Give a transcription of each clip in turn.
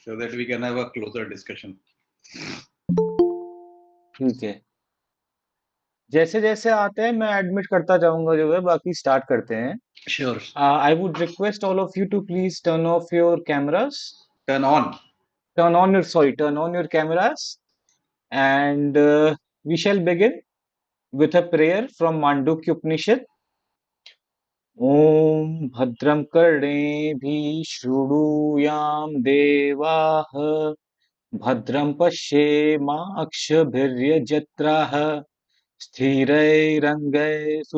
so that we can have a closer discussion. ठीक है, जैसे जैसे आते हैं मैं एडमिट करता जाऊंगा जो है, बाकी स्टार्ट करते हैं. Sure. I would request all of you to please turn off your cameras. Turn on. Turn on your cameras, and we shall begin with a prayer from Mandukya Upanishad. ॐ भद्रं कर्णेभिः शृणुयाम देवाः भद्रं पश्येमाक्षभिर्यजत्राः स्थिरैरङ्गैः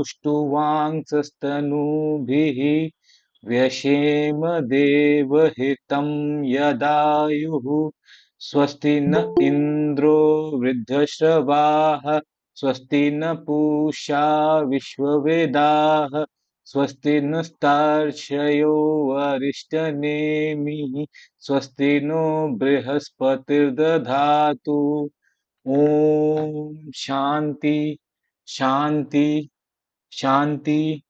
व्यशेम देवहितं यदायुः स्वस्ति न इन्द्रो वृद्धश्रवाः स्वस्ति न पूषा विश्ववेदाः स्वस्ति नस्तार्क्ष्यो अरिष्टनेमिः स्वस्ति no बृहस्पतिर्दधातु. Om Shanti, Shanti, Shanti.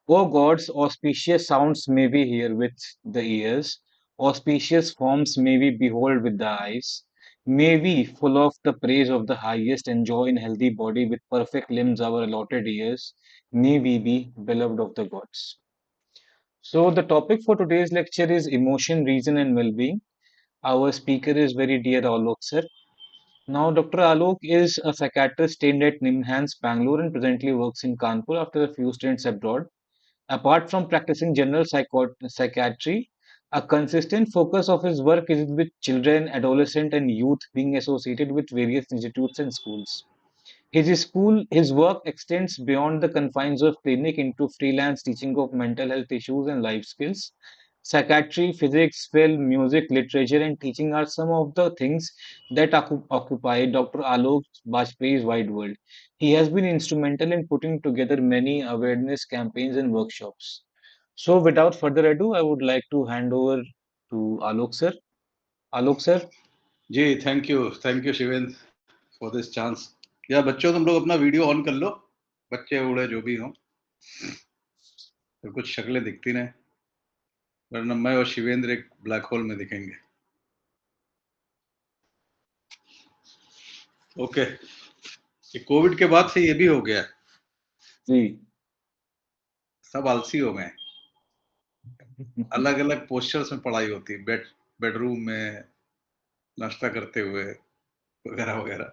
O gods, auspicious sounds may we hear with the ears, auspicious forms may we behold with the eyes. May we, full of the praise of the highest, enjoy in healthy body with perfect limbs our allotted years. May we be beloved of the gods. So, the topic for today's lecture is emotion, reason, and well being. Our speaker is very dear Alok sir. Now, Dr. Alok is a psychiatrist trained at NIMHANS, Bangalore, and presently works in Kanpur after a few stints abroad. Apart from practicing general psychiatry, a consistent focus of his work is with children, adolescent, and youth being associated with various institutes and schools. His work extends beyond the confines of clinic into freelance teaching of mental health issues and life skills. Psychiatry, physics, film, music, literature, and teaching are some of the things that occupy Dr. Alok Bajpayee's wide world. He has been instrumental in putting together many awareness campaigns and workshops. So, without further ado, I would like to hand over to Alok sir. Alok sir. जी, thank you Shivendra for this chance. या बच्चों तुम लोग अपना video on कर लो, बच्चे बूढ़े जो भी हों, तो कुछ शक्लें दिखती नहीं, वरना मैं और शिवेंद्र एक ब्लैक होल में दिखेंगे. ओके, ये कोविड के बाद से ये भी हो गया, जी. सब आलसी हो गए. अलग अलग पोस्चर्स में पढ़ाई होती है, बेडरूम में नाश्ता करते हुए वगैरह वगैरह.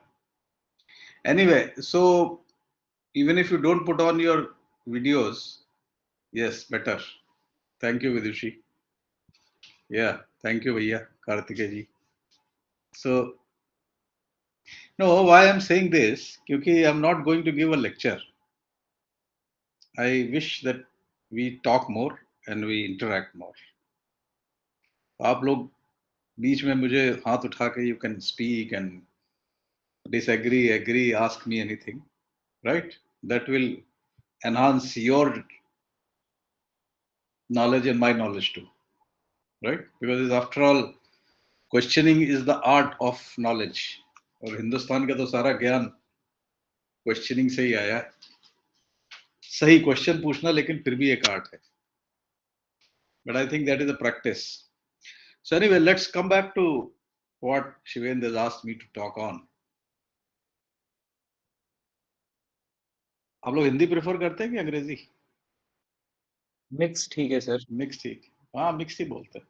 Anyway, so even if you don't put on your videos, yes, better. Thank you, Vidushi. Yeah, thank you, Bhaiya, Kartikeya ji. So, no, why I'm saying this? Because I'm not going to give a lecture. I wish that we talk more and we interact more. आप लोग बीच में मुझे हाथ उठा के you can speak and disagree, agree, ask me anything, right? That will enhance your knowledge and my knowledge too, right? Because after all, questioning is the art of knowledge. और हिंदुस्तान का तो सारा ज्ञान क्वेश्चनिंग से ही आया है. सही क्वेश्चन पूछना लेकिन फिर भी एक आर्ट है. But I think that is a practice. So anyway, let's come back to what Shivendra has asked me to talk on. आप लोग हिंदी प्रेफर करते हैं कि अंग्रेजी? मिक्स ठीक है सर. मिक्स ठीक. हाँ, मिक्स ही बोलते हैं.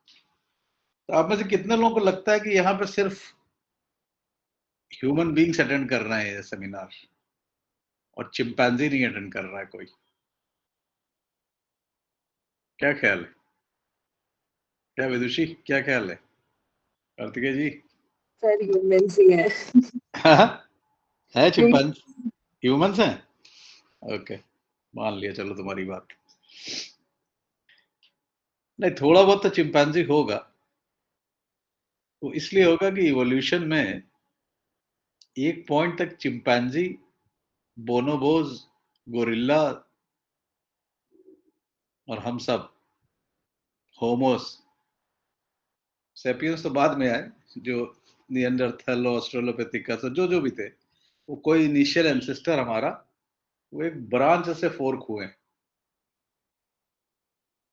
तो आप में से कितने लोगों को लगता है कि यहाँ पे सिर्फ ह्यूमन बींग्स अटेंड कर रहे हैं ये सेमिनार और चिंपैंजी नहीं अटेंड कर रहा है कोई? क्या ख्याल है? क्या विदुषी, क्या ख्याल है? कार्तिकेय जी? सर ह्यूमंस ही है. है चिंपैंजी, ह्यूमंस हैं. ओके, मान लिया, चलो तुम्हारी बात. नहीं, थोड़ा बहुत तो चिंपैंजी होगा. वो इसलिए होगा कि इवोल्यूशन में एक पॉइंट तक चिंपैंजी, बोनोबोज, गोरिल्ला और हम सब होमोस सेपियंस तो बाद में आए, जो निएंडरथल, ऑस्ट्रेलोपिथिकस, जो भी थे, वो कोई इनिशियल एंसेस्टर हमारा, वो एक ब्रांच से फोर्क हुए.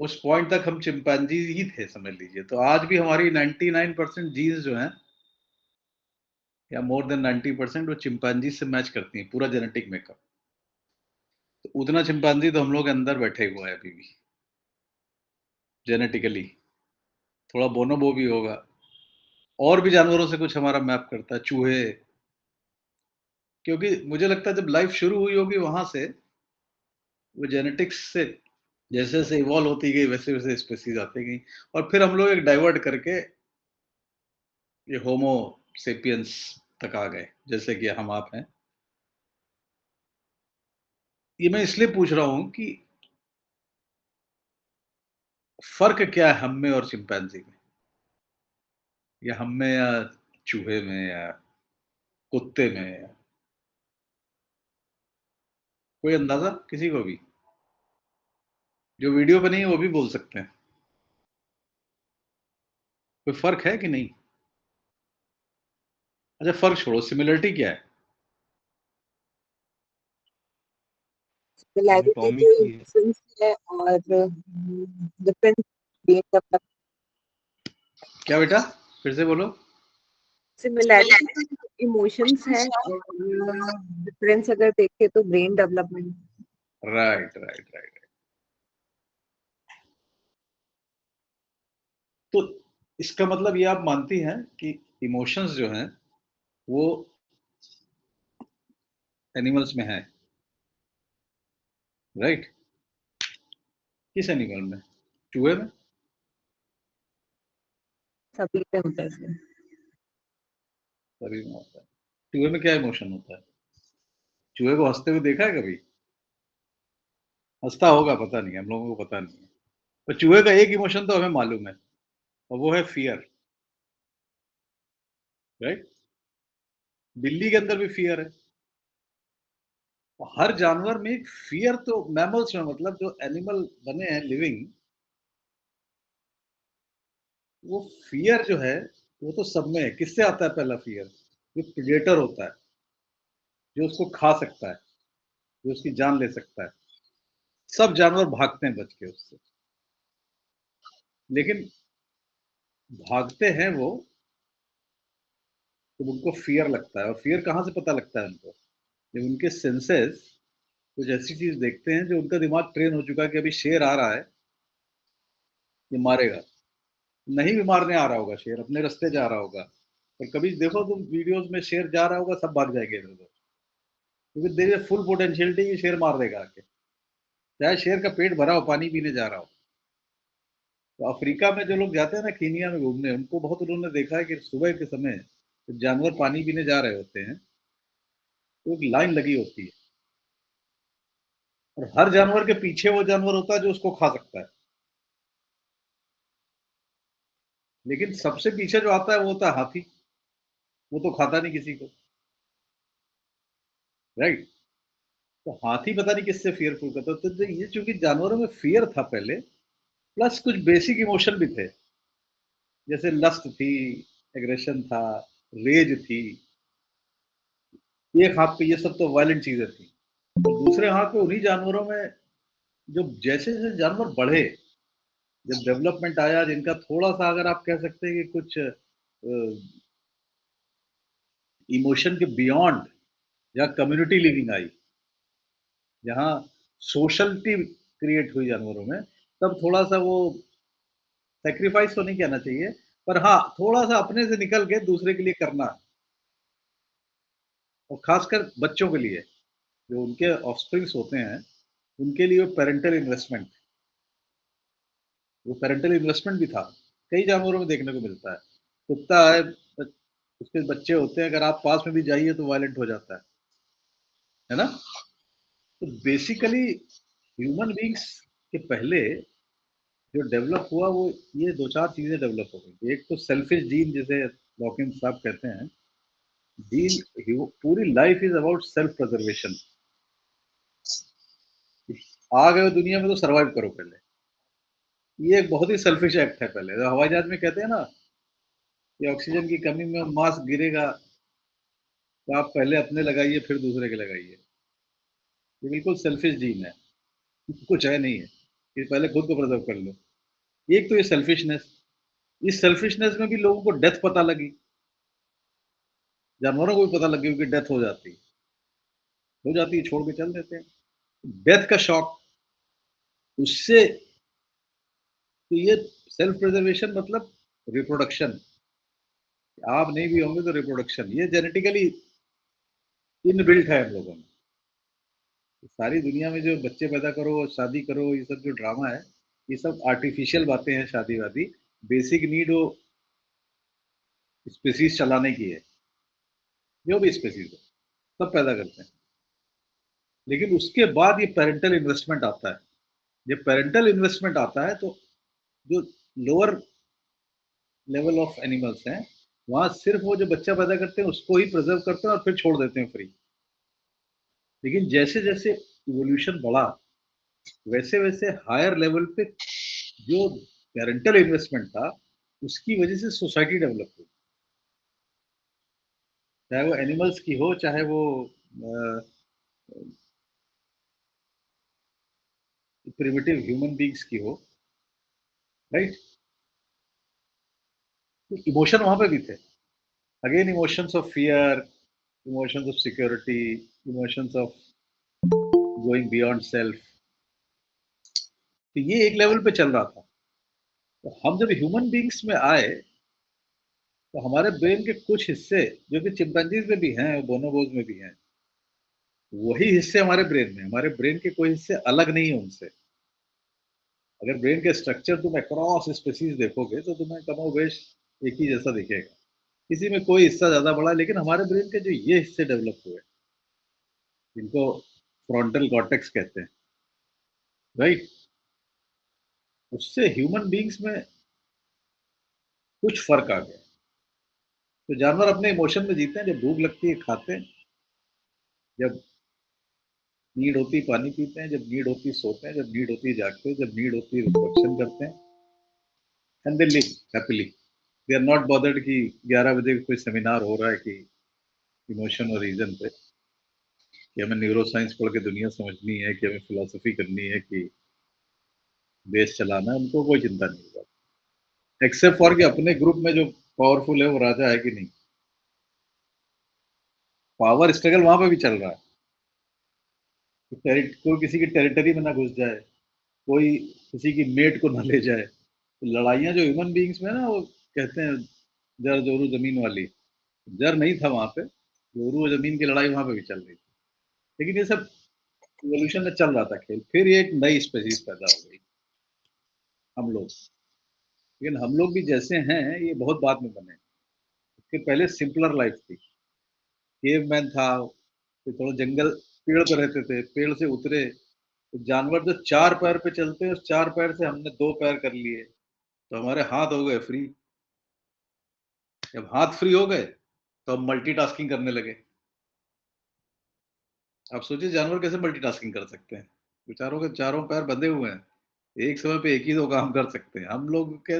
उस पॉइंट तक हम चिंपैंजी ही थे समझ लीजिए। तो आज भी हमारी 99% जीन्स जो हैं या मोर देन 90% वो चिंपैंजी से मैच करती हैं, पूरा जेनेटिक मेकअप। तो उतना चिंपैंजी तो हम लोग के अंदर बैठे हुआ है अभी भी, जेनेटिकली। थोड़ा बोनोबो भी होगा, और भी जानवरों से कुछ हमारा मैप करता है, चूहे। क्योंकि मुझे लगता है जब लाइफ शुरू हुई होगी वहां से, वो जेनेटिक्स से जैसे जैसे इवॉल्व होती गई वैसे वैसे स्पेसीज आती गई, और फिर हम लोग एक डाइवर्ट करके ये होमो सेपियंस तक आ गए, जैसे कि हम आप हैं। ये मैं इसलिए पूछ रहा हूं कि फर्क क्या है हम में और चिंपैंजी में, या हम में या चूहे में या कुत्ते में, या कोई अंदाजा किसी को भी? जो वीडियो पे नहीं है वो भी बोल सकते हैं। कोई फर्क है कि नहीं? अच्छा फर्क छोड़ो, सिमिलरिटी क्या है? सिमिलैरिटी एनाटॉमी जो की है। इमोशंस है और डिफरेंट ब्रेन डेवलप। क्या बेटा, फिर से बोलो। सिमिलैरिटी जो इमोशंस है और डिफरेंस अगर देखें तो brain development. Right right right. तो इसका मतलब ये आप मानती हैं कि इमोशंस जो हैं वो एनिमल्स में है, राइट? किस एनिमल में? चूहे में? सभी पे होता है इसमें। सभी में होता है। चूहे में क्या इमोशन होता है? चूहे को हंसते हुए देखा है कभी? हंसता होगा, पता नहीं, हम लोगों को पता नहीं है। पर चूहे का एक इमोशन तो हमें मालूम है, और वो है फियर, राइट? बिल्ली के अंदर भी फियर है। हर जानवर में फियर, तो मैमल्स में, मतलब जो एनिमल बने हैं लिविंग, वो फियर जो है वो तो सब में है। किससे आता है पहला फियर? जो प्रेडेटर होता है, जो उसको खा सकता है, जो उसकी जान ले सकता है। सब जानवर भागते हैं बच के उससे, लेकिन भागते हैं वो तो उनको फियर लगता है। और फियर कहाँ से पता लगता है उनको? जब उनके सेंसेस कुछ ऐसी चीज देखते हैं जो उनका दिमाग ट्रेन हो चुका है कि अभी शेर आ रहा है, ये मारेगा। नहीं भी मारने आ रहा होगा, शेर अपने रास्ते जा रहा होगा, और कभी देखो तुम वीडियोस में शेर जा रहा होगा, सब भाग जाएंगे इधर उधर, क्योंकि देर इज फुल पोटेंशियलिटी कि शेर मार देगा आके, चाहे शेर का पेट भरा हो, पानी पीने जा रहा हो। तो अफ्रीका में जो लोग जाते हैं ना, कीनिया में घूमने, उनको बहुत उन्होंने देखा है कि सुबह के समय जब जानवर पानी पीने जा रहे होते हैं तो एक लाइन लगी होती है, और हर जानवर के पीछे वो जानवर होता है जो उसको खा सकता है। लेकिन सबसे पीछे जो आता है वो होता है हाथी, वो तो खाता नहीं किसी को, राइट? तो हाथी पता नहीं किससे फियरफुल करता। तो ये चूंकि जानवरों में फियर था पहले, प्लस कुछ बेसिक इमोशन भी थे, जैसे लस्ट थी, एग्रेशन था, रेज थी। एक हाथ पे ये सब तो वायलेंट चीजें थी, और दूसरे हाथ पे उन्हीं जानवरों में जो जैसे जैसे जानवर बढ़े, जब डेवलपमेंट आया, जिनका थोड़ा सा अगर आप कह सकते हैं कि कुछ इमोशन के बियॉन्ड, जहाँ कम्युनिटी लिविंग आई, जहाँ सोशलिटी क्रिएट हुई जानवरों में, तब थोड़ा सा वो सेक्रीफाइस तो नहीं कहना चाहिए, पर हाँ थोड़ा सा अपने से निकल के दूसरे के लिए करना, और खासकर बच्चों के लिए जो उनके ऑफस्प्रिंग्स होते हैं, उनके लिए पेरेंटल इन्वेस्टमेंट, वो पेरेंटल इन्वेस्टमेंट भी था। कई जानवरों में देखने को मिलता है। कुत्ता है, उसके बच्चे होते हैं, अगर आप पास में भी जाइए तो वायलेंट हो जाता है ना? तो बेसिकली ह्यूमन बींग्स के पहले जो डेवलप हुआ, वो ये दो चार चीजें डेवलप हो गई। एक तो सेल्फिश जीन, जिसे लॉकिन साहब कहते हैं, जीन पूरी life is about self preservation. आ गए हो दुनिया में तो सर्वाइव करो पहले। ये एक बहुत ही सेल्फिश एक्ट है। पहले तो हवाई जहाज में कहते हैं ना कि ऑक्सीजन की कमी में मास्क गिरेगा, तो आप पहले अपने लगाइए फिर दूसरे के लगाइए। ये बिल्कुल सेल्फिश जीन है, कुछ है नहीं है। कि पहले खुद को प्रिजर्व कर लो। एक तो ये सेल्फिशनेस, इस सेल्फिशनेस में भी लोगों को डेथ पता लगी, जानवरों को भी पता लगी कि डेथ हो जाती है, छोड़ के चल देते हैं। डेथ का शॉक, उससे तो ये सेल्फ प्रिजर्वेशन मतलब रिप्रोडक्शन, आप नहीं भी होंगे तो रिप्रोडक्शन, ये जेनेटिकली इनबिल्ट है हम लोगों में। सारी दुनिया में जो बच्चे पैदा करो, शादी करो, ये सब जो ड्रामा है, ये सब आर्टिफिशियल बातें हैं, शादी वादी। बेसिक नीड वो स्पीसीज चलाने की है, जो भी स्पीसीज है सब पैदा करते हैं। लेकिन उसके बाद ये पेरेंटल इन्वेस्टमेंट आता है। जब पेरेंटल इन्वेस्टमेंट आता है तो जो लोअर लेवल ऑफ एनिमल्स हैं, वहां सिर्फ वो जो बच्चा पैदा करते हैं उसको ही प्रिजर्व करते हैं और फिर छोड़ देते हैं फ्री। लेकिन जैसे जैसे इवोल्यूशन बढ़ा, वैसे वैसे हायर लेवल पे जो पेरेंटल इन्वेस्टमेंट था, उसकी वजह से सोसाइटी डेवलप हुई। चाहे वो एनिमल्स की हो, चाहे वो प्रिमिटिव ह्यूमन बींग्स की हो, राइट। इमोशन वहां पे भी थे। Again emotions of fear, emotions of security, emotions of going beyond self. तो ये एक लेवल पे चल रहा था। तो हम जब ह्यूमन बींग्स में आए, तो हमारे ब्रेन के कुछ हिस्से जो कि चिंपैंजीज में भी हैं, बोनोबोज में भी हैं, वही हिस्से हमारे ब्रेन में, हमारे ब्रेन के कोई हिस्से अलग नहीं है उनसे। अगर ब्रेन के स्ट्रक्चर तुम अक्रॉस स्पीसीज देखोगे तो तुम्हें कमोबेश एक ही जैसा दिखेगा, किसी में कोई हिस्सा ज्यादा बड़ा है। लेकिन हमारे ब्रेन के जो ये हिस्से डेवलप हुए, जिनको फ्रंटल कॉर्टेक्स कहते हैं, राइट, उससे ह्यूमन बींग्स में कुछ फर्क आ गया। तो जानवर अपने इमोशन में जीते हैं, जब भूख लगती है खाते हैं, जब नीड होती है पानी पीते हैं, जब नीड होती है सोते हैं, जब नीड होती है जागते हैं, जब नीड होती है रिप्रोडक्शन करते हैं, and they live happily. They are not bothered कि 11 बजे कोई सेमिनार हो रहा है कि इमोशन और रीजन पे, कि हमें न्यूरो साइंस पढ़ के दुनिया समझनी है, कि हमें फिलोसफी करनी है, कि देश चलाना है। उनको कोई चिंता नहीं होगा, एक्सेप्ट फॉर कि अपने ग्रुप में जो पावरफुल है वो राजा है कि नहीं। पावर स्ट्रगल वहां पे भी चल रहा है, कोई किसी की टेरिटरी में ना घुस जाए, कोई किसी की मेट को ना ले जाए। तो लड़ाइयाँ जो ह्यूमन बींग्स में ना, वो कहते हैं जर जोरू जमीन वाली, जर नहीं था वहां पे, जोरू और जमीन की लड़ाई वहां पे भी चल रही थी। लेकिन ये सब इवोल्यूशन में चल रहा था खेल। फिर ये एक नई स्पेसीज पैदा हो गई, हम लोग। लेकिन हम लोग भी जैसे हैं, ये बहुत बाद में बने। इसके पहले सिंपलर लाइफ थी, केवमैन था, फिर थोड़ा जंगल, पेड़ पे रहते थे, पेड़ से उतरे तो जानवर जो 4 पैर पे चलते हैं, उस 4 पैर से हमने 2 पैर कर लिए, तो हमारे हाथ हो गए फ्री। जब हाथ फ्री हो गए तो हम मल्टीटास्किंग करने लगे। आप सोचिए जानवर कैसे मल्टीटास्किंग कर सकते हैं, बेचारों के चारों पैर बंधे हुए हैं, एक समय पे एक ही 2 काम कर सकते हैं। हम लोग के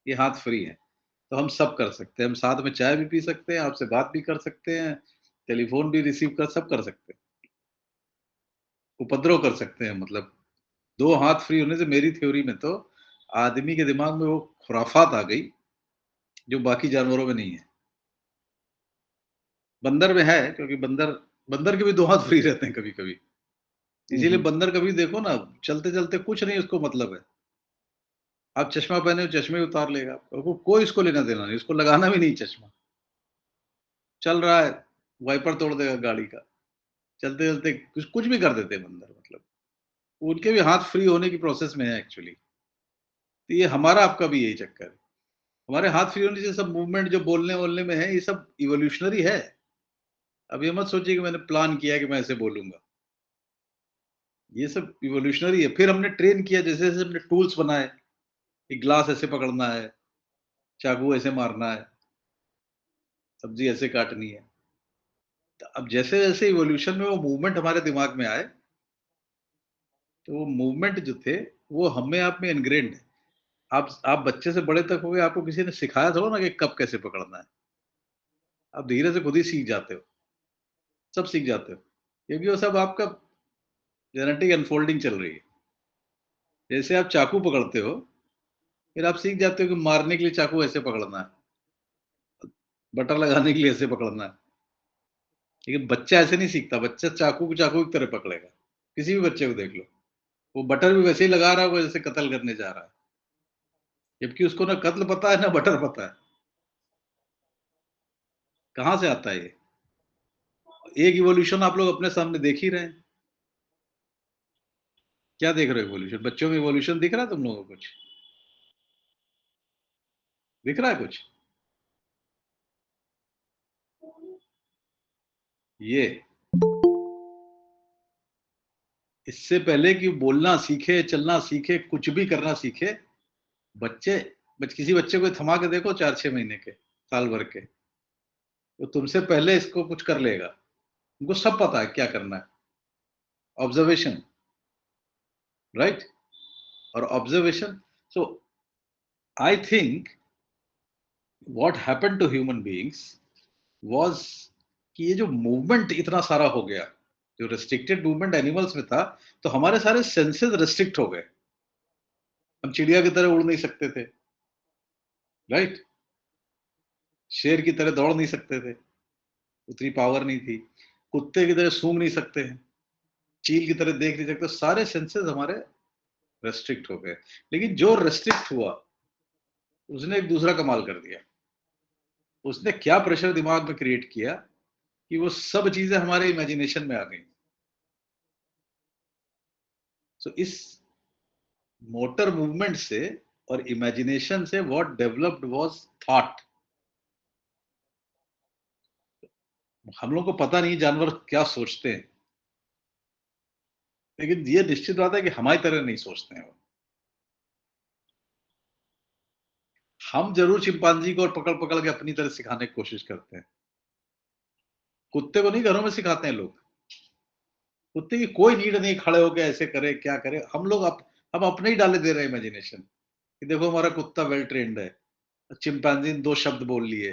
ये हाथ फ्री है, तो हम सब कर सकते हैं। हम साथ में चाय भी पी सकते हैं, आपसे बात भी कर सकते हैं, टेलीफोन भी रिसीव कर, सब कर सकते हैं, उपद्रव कर सकते हैं। मतलब 2 हाथ फ्री होने से मेरी थ्योरी में तो आदमी के दिमाग में वो खुराफात आ गई जो बाकी जानवरों में नहीं है। बंदर में है, क्योंकि बंदर बंदर के भी 2 हाथ फ्री रहते हैं कभी-कभी। इसीलिए बंदर कभी देखो ना, चलते-चलते कुछ नहीं उसको मतलब है। आप चश्मा पहने हो, चश्मे ही उतार लेगा। उसको कोई इसको लेना देना नहीं, उसको लगाना भी नहीं चश्मा। चल रहा है, वाइपर तोड़ देगा गाड़ी का। चलते-चलते कुछ कुछ भी कर देते हैं बंदर, मतलब। उनके भी हाथ फ्री होने की प्रोसेस में है एक्चुअली। तो ये हमारा आपका भी यही चक्कर है। हमारे हाथ फ्री होने से सब मूवमेंट जो बोलने-वोलने में है, ये सब इवोल्यूशनरी है। अब ये मत सोचिए कि मैंने प्लान किया है कि मैं ऐसे बोलूँगा। ये सब इवोल्यूशनरी है। फिर हमने ट्रेन किया, जैसे-जैसे हमने टूल्स बनाए, कि ग्लास ऐसे पकड़ना है, चाकू ऐसे मारना है, सब्ज़ी ऐसे काटनी है। तो अब जैसे-जैसे इवोल्यूशन में वो मूवमेंट हमारे दिमाग में आए, तो वो मूवमेंट जो थे, वो हम में आप में इनग्रेन्ड है। आप बच्चे से बड़े तक हो गए, आपको किसी ने सिखाया थोड़ा ना कि कप कैसे पकड़ना है। आप धीरे से खुद ही सीख जाते हो, सब सीख जाते हो। क्योंकि वो सब आपका जेनेटिक अनफोल्डिंग चल रही है। जैसे आप चाकू पकड़ते हो, फिर आप सीख जाते हो कि मारने के लिए चाकू ऐसे पकड़ना है, बटर लगाने के लिए ऐसे पकड़ना है। लेकिन बच्चा ऐसे नहीं सीखता, बच्चा चाकू को चाकू की तरह पकड़ेगा। किसी भी बच्चे को देख लो, वो बटर भी वैसे ही लगा रहा होगा जैसे कत्ल करने जा रहा है, जबकि उसको ना कत्ल पता है ना बटर पता है। कहाँ से आता है ये? एक इवोल्यूशन आप लोग अपने सामने देख ही रहे हैं। क्या देख रहे हो इवोल्यूशन? बच्चों में इवोल्यूशन दिख रहा है तुम लोगों को? कुछ दिख रहा है कुछ? ये इससे पहले कि बोलना सीखे, चलना सीखे, कुछ भी करना सीखे, किसी बच्चे को थमा के देखो 4-6 महीने के, साल भर के, तो तुमसे पहले इसको कुछ कर लेगा। उनको सब पता है क्या करना है। Observation, right? और observation, so I think what happened to human beings was कि ये जो मूवमेंट इतना सारा हो गया, जो रेस्ट्रिक्टेड मूवमेंट एनिमल्स में था, तो हमारे सारे सेंसेस रेस्ट्रिक्ट हो गए। हम चिड़िया की तरह उड़ नहीं सकते थे, राइट? शेर की तरह दौड़ नहीं सकते थे, उतनी पावर नहीं थी। कुत्ते की तरह सूंघ नहीं सकते हैं, चील की तरह देख नहीं सकते। सारे सेंसेस हमारे रेस्ट्रिक्ट हो गए। लेकिन जो रेस्ट्रिक्ट हुआ, उसने एक दूसरा कमाल कर दिया। उसने क्या प्रेशर दिमाग में क्रिएट किया कि वो सब चीजें हमारे इमेजिनेशन में आ गई। सो इस मोटर मूवमेंट से और इमेजिनेशन से व्हाट डेवलप्ड वाज थॉट। हम लोग को पता नहीं जानवर क्या सोचते हैं, लेकिन ये निश्चित बात है कि हमारी तरह नहीं सोचते हैं वो। हम जरूर चिंपांजी को और पकड़ पकड़ के अपनी तरह सिखाने की कोशिश करते हैं। कुत्ते को नहीं घरों में सिखाते हैं लोग। कुत्ते की कोई नीड नहीं खड़े होकर ऐसे करे क्या करे। हम अपने ही डाले दे रहे हैं इमेजिनेशन कि देखो हमारा कुत्ता वेल ट्रेन्ड है, चिंपांजी ने 2 शब्द बोल लिए।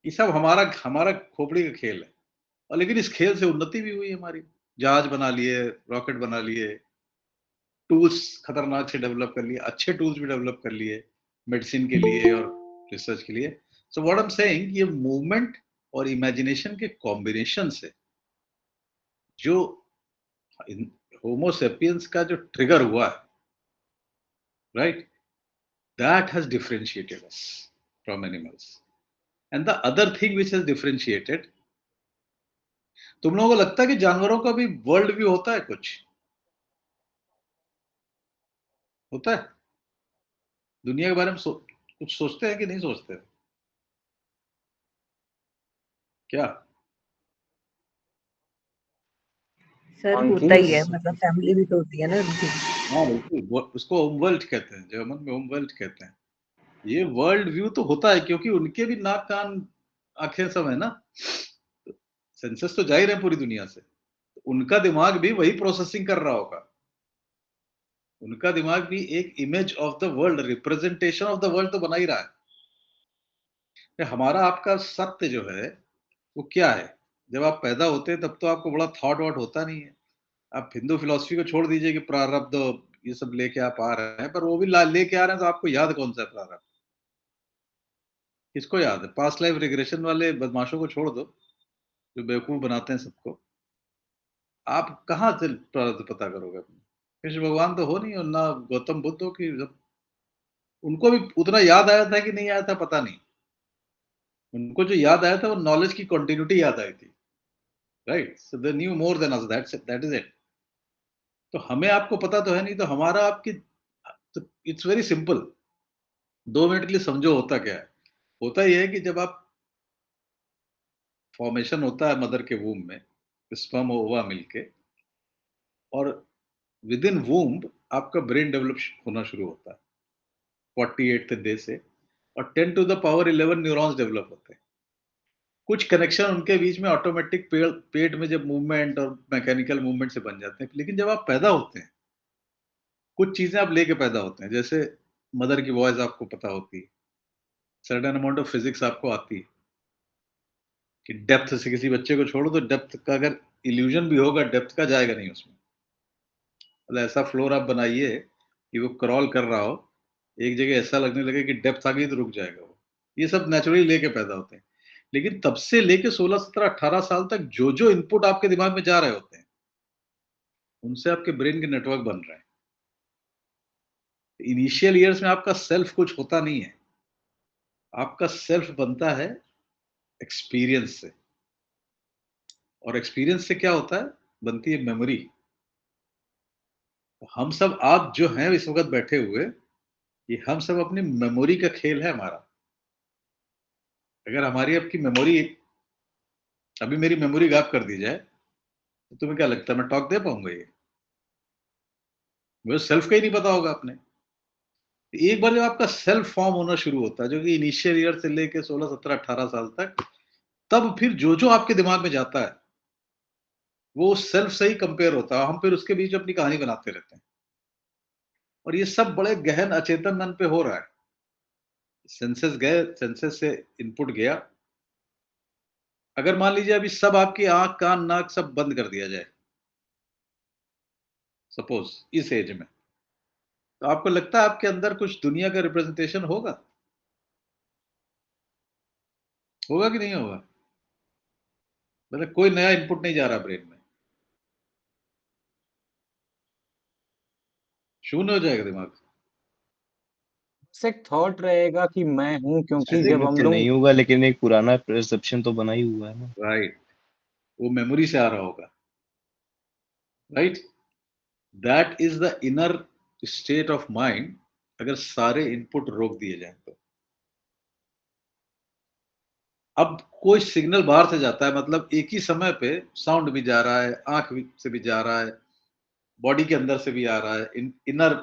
ये सब हमारा हमारा खोपड़ी का खेल है। और लेकिन इस खेल से उन्नति भी हुई हमारी। जहाज बना लिए, रॉकेट बना लिए, टूल्स खतरनाक से डेवलप कर लिए, अच्छे टूल्स भी डेवलप कर लिए मेडिसिन के लिए और रिसर्च के लिए। So what I am saying, ये मूवमेंट और इमेजिनेशन के कॉम्बिनेशन से जो होमो सेपियंस का जो ट्रिगर हुआ है, right, that has differentiated us from animals. And the other thing which has differentiated, तुम लोगों को लगता है कि जानवरों का भी वर्ल्ड व्यू होता है? कुछ होता है? दुनिया के बारे में कुछ सोचते हैं कि नहीं सोचते? क्या? सर होता ही monkeys. है, मतलब फैमिली भी तो होती है ना उनकी। हाँ बिल्कुल, उसको होम वर्ल्ड कहते हैं, जर्मन में होम वर्ल्ड कहते हैं। ये वर्ल्ड व्यू तो होता है क्योंकि उनके भी नाक कान आंखें सब है ना। सेंसस तो जाहिर है पूरी दुनिया से, तो उनका दिमाग भी वही प्रोसेसिंग कर रहा होगा। उनका दिमाग भी एक image of the world, representation of the world तो बना ही रहा है। हमारा आपका सत्य जो है वो क्या है? जब आप पैदा होते हैं तब तो आपको बड़ा थॉट वॉट होता नहीं है। आप हिंदू फिलोसफी को छोड़ दीजिए कि प्रारब्ध ये सब लेके आप आ रहे हैं, पर वो भी लेके आ रहे हैं तो आपको याद कौन सा है प्रारब्ध? किसको याद है? पास्ट लाइफ रिग्रेशन वाले बदमाशों को छोड़ दो जो बेवकूफ बनाते हैं सबको। आप कहाँ से प्रारब्ध पता करोगे अपने? कृष्ण भगवान तो हो नहीं और ना गौतम बुद्ध हो कि जब उनको भी उतना याद आया था कि नहीं आया था पता नहीं। उनको जो याद आया था वो नॉलेज की कंटिन्यूटी याद आई थी, right? So they knew more than us, that is it. तो हमें आपको पता तो है नहीं, तो हमारा आपकी, तो इट्स वेरी सिंपल। 2 मिनट के लिए समझो होता क्या है। होता यह है कि जब आप फॉर्मेशन होता है मदर के वूम में, स्पर्म और ओवा मिलके, और विद इन वूम्ब आपका ब्रेन डेवलप होना शुरू होता है 48th डे से, और 10 to the power 11 neurons develop होते हैं। कुछ कनेक्शन उनके बीच में ऑटोमेटिक पेट में जब मूवमेंट और मैकेनिकल मूवमेंट से बन जाते हैं। लेकिन जब आप पैदा होते हैं, कुछ चीजें आप लेके पैदा होते हैं। जैसे मदर की वॉइस आपको पता होती है, सर्टेन अमाउंट ऑफ फिजिक्स आपको आती है कि डेप्थ से किसी बच्चे को छोड़ो तो डेप्थ का अगर इल्यूजन भी होगा, डेप्थ का जाएगा नहीं उसमें। मतलब ऐसा फ्लोर आप बनाइए कि वो क्रॉल कर रहा हो, एक जगह ऐसा लगने लगे कि डेप्थ आ गई तो रुक जाएगा वो। ये सब नेचुरली लेके पैदा होते हैं। लेकिन तब से लेके 16, 17, 18 साल तक जो इनपुट आपके दिमाग में जा रहे होते हैं, उनसे आपके ब्रेन के नेटवर्क बन रहे हैं। इनिशियल ईयर्स में आपका सेल्फ कुछ होता नहीं है। आपका सेल्फ बनता है एक्सपीरियंस से। और एक्सपीरियंस से क्या होता है? बनती है मेमोरी। हम सब आप जो हैं इस वक्त बैठे हुए, ये हम सब अपनी मेमोरी का खेल है हमारा। अगर हमारी आपकी मेमोरी, अभी मेरी मेमोरी गायब कर दी जाए तो तुम्हें क्या लगता है मैं टॉक दे पाऊंगा? ये मुझे सेल्फ का ही नहीं पता होगा अपने। एक बार जब आपका सेल्फ फॉर्म होना शुरू होता है, जो कि इनिशियल ईयर से लेके 16, 17, 18 साल तक, तब फिर जो आपके दिमाग में जाता है वो सेल्फ से ही कंपेयर होता है। हम फिर उसके बीच अपनी कहानी बनाते रहते हैं। और ये सब बड़े गहन अचेतन मन पे हो रहा है। सेंसेस गए, सेंसेस से इनपुट गया। अगर मान लीजिए अभी सब आपकी आंख, कान, नाक सब बंद कर दिया जाए, सपोज इस एज में, तो आपको लगता है आपके अंदर कुछ दुनिया का रिप्रेजेंटेशन होगा? होगा कि नहीं होगा? मतलब कोई नया इनपुट नहीं जा रहा ब्रेन में, शून्य हो जाएगा दिमाग। बस एक थॉट रहेगा कि मैं हूँ, क्योंकि ऐसे जब शून्य हम तो लोग नहीं होगा, लेकिन एक पुराना परसेप्शन तो बना ही हुआ है ना। राइट, वो मेमोरी से आ रहा होगा। Right, that is the inner state of mind. अगर सारे इनपुट रोक दिए जाए तो अब कोई सिग्नल बाहर से जाता है, मतलब एक ही समय पे साउंड भी जा रहा है, से भी जा रहा है, बॉडी के अंदर से भी आ रहा है, इनर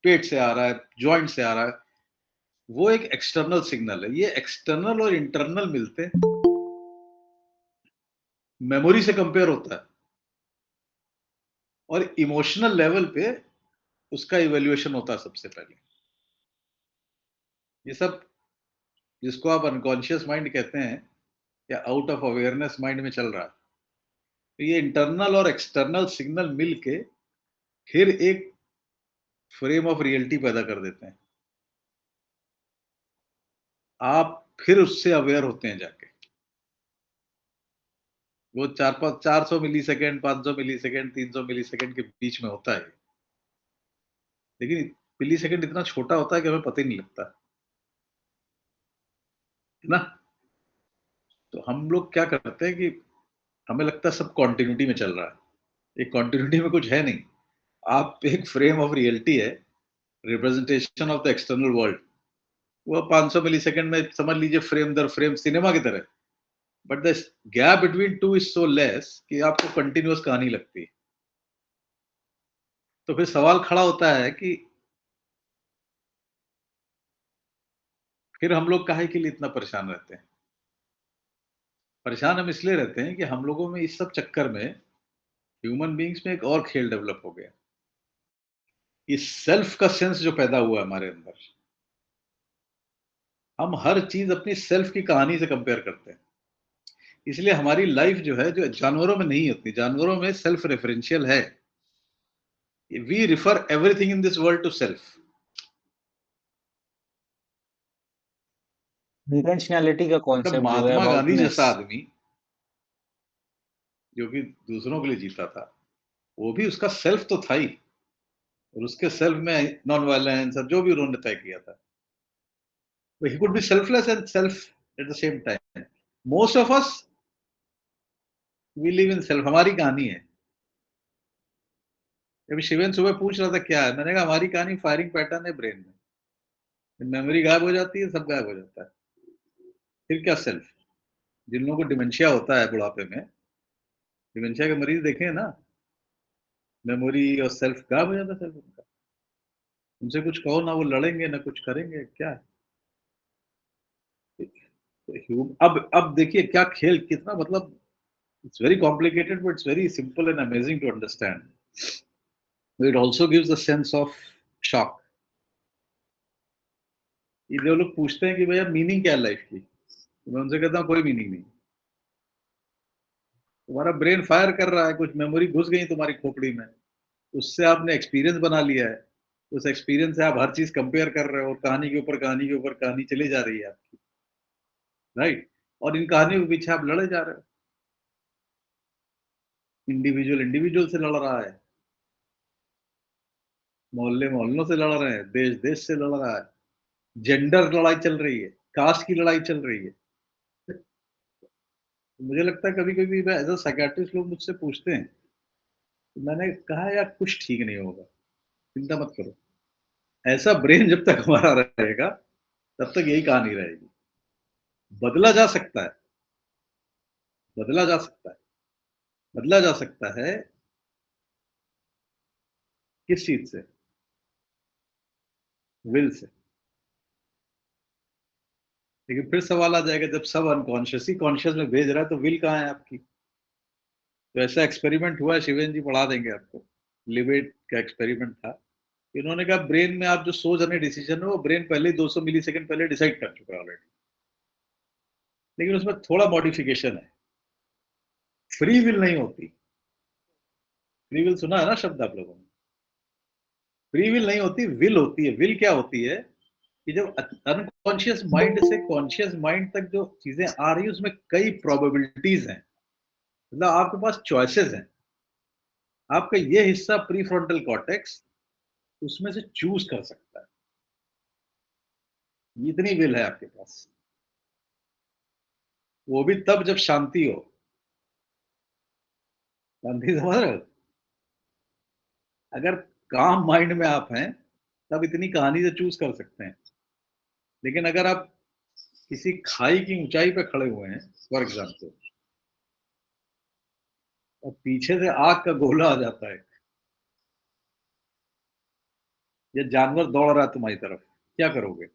पेट से आ रहा है, जॉइंट से आ रहा है। वो एक एक्सटर्नल सिग्नल है। ये एक्सटर्नल और इंटरनल मिलते मेमोरी से कंपेयर होता है और इमोशनल लेवल पे उसका इवेल्युएशन होता है सबसे पहले। ये सब जिसको आप अनकॉन्शियस माइंड कहते हैं या आउट ऑफ अवेयरनेस माइंड में चल रहा है, तो ये इंटरनल और एक्सटर्नल सिग्नल मिलके फिर एक फ्रेम ऑफ रियलिटी पैदा कर देते हैं। आप फिर उससे अवेयर होते हैं जाके। वो 400 मिली सेकेंड, 500 मिली सेकेंड, 300 मिली सेकेंड के बीच में होता है। लेकिन मिली सेकेंड इतना छोटा होता है कि हमें पता ही नहीं लगता है ना। तो हम लोग क्या करते हैं कि हमें लगता है सब कॉन्टिन्यूटी में चल रहा है। ये कॉन्टिन्यूटी में कुछ है नहीं। आप एक फ्रेम ऑफ रियलिटी है, representation of the external world. वो 500 मिली सेकेंड में समझ लीजिए फ्रेम दर फ्रेम सिनेमा की तरह। But the gap between two is so less कि आपको कंटिन्यूअस कहानी लगती है। तो फिर सवाल खड़ा होता है कि फिर हम लोग काहे के लिए इतना परेशान रहते हैं? परेशान हम इसलिए रहते हैं कि हम लोगों में इस सब चक्कर में, ह्यूमन बीइंग्स में एक और खेल डेवलप हो गया। इस सेल्फ का सेंस जो पैदा हुआ है हमारे अंदर, हम हर चीज अपनी सेल्फ की कहानी से कंपेयर करते हैं। इसलिए हमारी लाइफ जो है, जो जानवरों में नहीं होती, जानवरों में सेल्फ रेफरेंशियल है। We refer everything in this world to self. Intentionality का मतलब कॉन्सेप्ट जो है, महात्मा गांधी अबाउटनेस। जैसा आदमी जो कि दूसरों के लिए जीता था, वो भी उसका सेल्फ तो था ही। और उसके सेल्फ में नॉन वायलेंस और जो भी उन्होंने तय किया था, he could be selfless and self at the same time. Most of us we live in self। हमारी कहानी है। अभी शिवेन सुबह पूछ रहा था क्या है, मैंने कहा हमारी कहानी फायरिंग पैटर्न है ब्रेन में। मेमोरी गायब हो जाती है, सब गायब हो जाता है। फिर क्या सेल्फ? जिन लोगों को डिमेंशिया होता है बुढ़ापे में, डिमेंशिया के मरीज देखे हैं ना, मेमोरी और सेल्फ गायब हो जाता है सेल्फ उनका। उनसे कुछ कहो ना, वो लड़ेंगे ना कुछ करेंगे, क्या है? अब देखिए क्या खेल, कितना मतलब it's very complicated but it's very simple and amazing to understand. It also gives a sense of shock. ये जो लोग पूछते हैं कि भैया मीनिंग क्या है लाइफ की, तो मैं उनसे कहता हूँ कोई मीनिंग नहीं। तुम्हारा ब्रेन फायर कर रहा है, कुछ मेमोरी घुस गई तुम्हारी खोपड़ी में, उससे आपने एक्सपीरियंस बना लिया है, उस एक्सपीरियंस से आप हर चीज कंपेयर कर रहे हो, कहानी के ऊपर कहानी के ऊपर कहानी चली जा रही है आपकी, राइट। और इन कहानियों के पीछे आप लड़े जा रहे हो, इंडिविजुअल इंडिविजुअल से लड़ रहा है, मोहल्ले मोहल्लों से लड़ रहे हैं, देश देश से लड़ रहा है, जेंडर लड़ाई चल रही है, कास्ट की लड़ाई चल रही है। मुझे लगता है कभी कभी एज अ साइकियाट्रिस्ट लोग मुझसे पूछते हैं, तो मैंने कहा यार कुछ ठीक नहीं होगा, चिंता मत करो, ऐसा ब्रेन जब तक हमारा रहेगा तब तक यही कहानी रहेगी। बदला जा सकता है, बदला जा सकता है, बदला जा सकता है किस चीज से? Will say. लेकिन फिर सवाल आ जाएगा, जब सब अनकॉन्शियस ही कॉन्शियस में भेज रहा है तो विल कहाँ है आपकी? तो ऐसा एक्सपेरिमेंट हुआ है, शिवेन जी पढ़ा देंगे आपको, लिबेट का एक्सपेरिमेंट था। इन्होंने कहा ब्रेन में आप जो सोच रहे डिसीजन है वो ब्रेन पहले ही 200 मिलीसेकंड पहले डिसाइड कर चुका है ऑलरेडी, लेकिन उसमें थोड़ा मॉडिफिकेशन है, फ्री विल नहीं होती। फ्री विल सुना है ना शब्द आप लोगों ने? फ्री विल नहीं होती, विल होती है। विल क्या होती है कि जब अनकॉन्शियस माइंड से कॉन्शियस माइंड तक जो चीजें आ रही है उसमें कई प्रोबेबिलिटीज हैं, मतलब आपके पास चॉइसेस हैं। आपका ये हिस्सा प्री फ्रंटल कॉर्टेक्स उसमें से चूज कर सकता है, इतनी विल है आपके पास। वो भी तब जब शांति हो। शांति समझ रहे हो? अगर काम माइंड में आप हैं तब इतनी कहानी से चूज कर सकते हैं, लेकिन अगर आप किसी खाई की ऊंचाई पे खड़े हुए हैं फॉर एग्जाम्पल, और पीछे से आग का गोला आ जाता है या जानवर दौड़ रहा है तुम्हारी तरफ, क्या करोगे?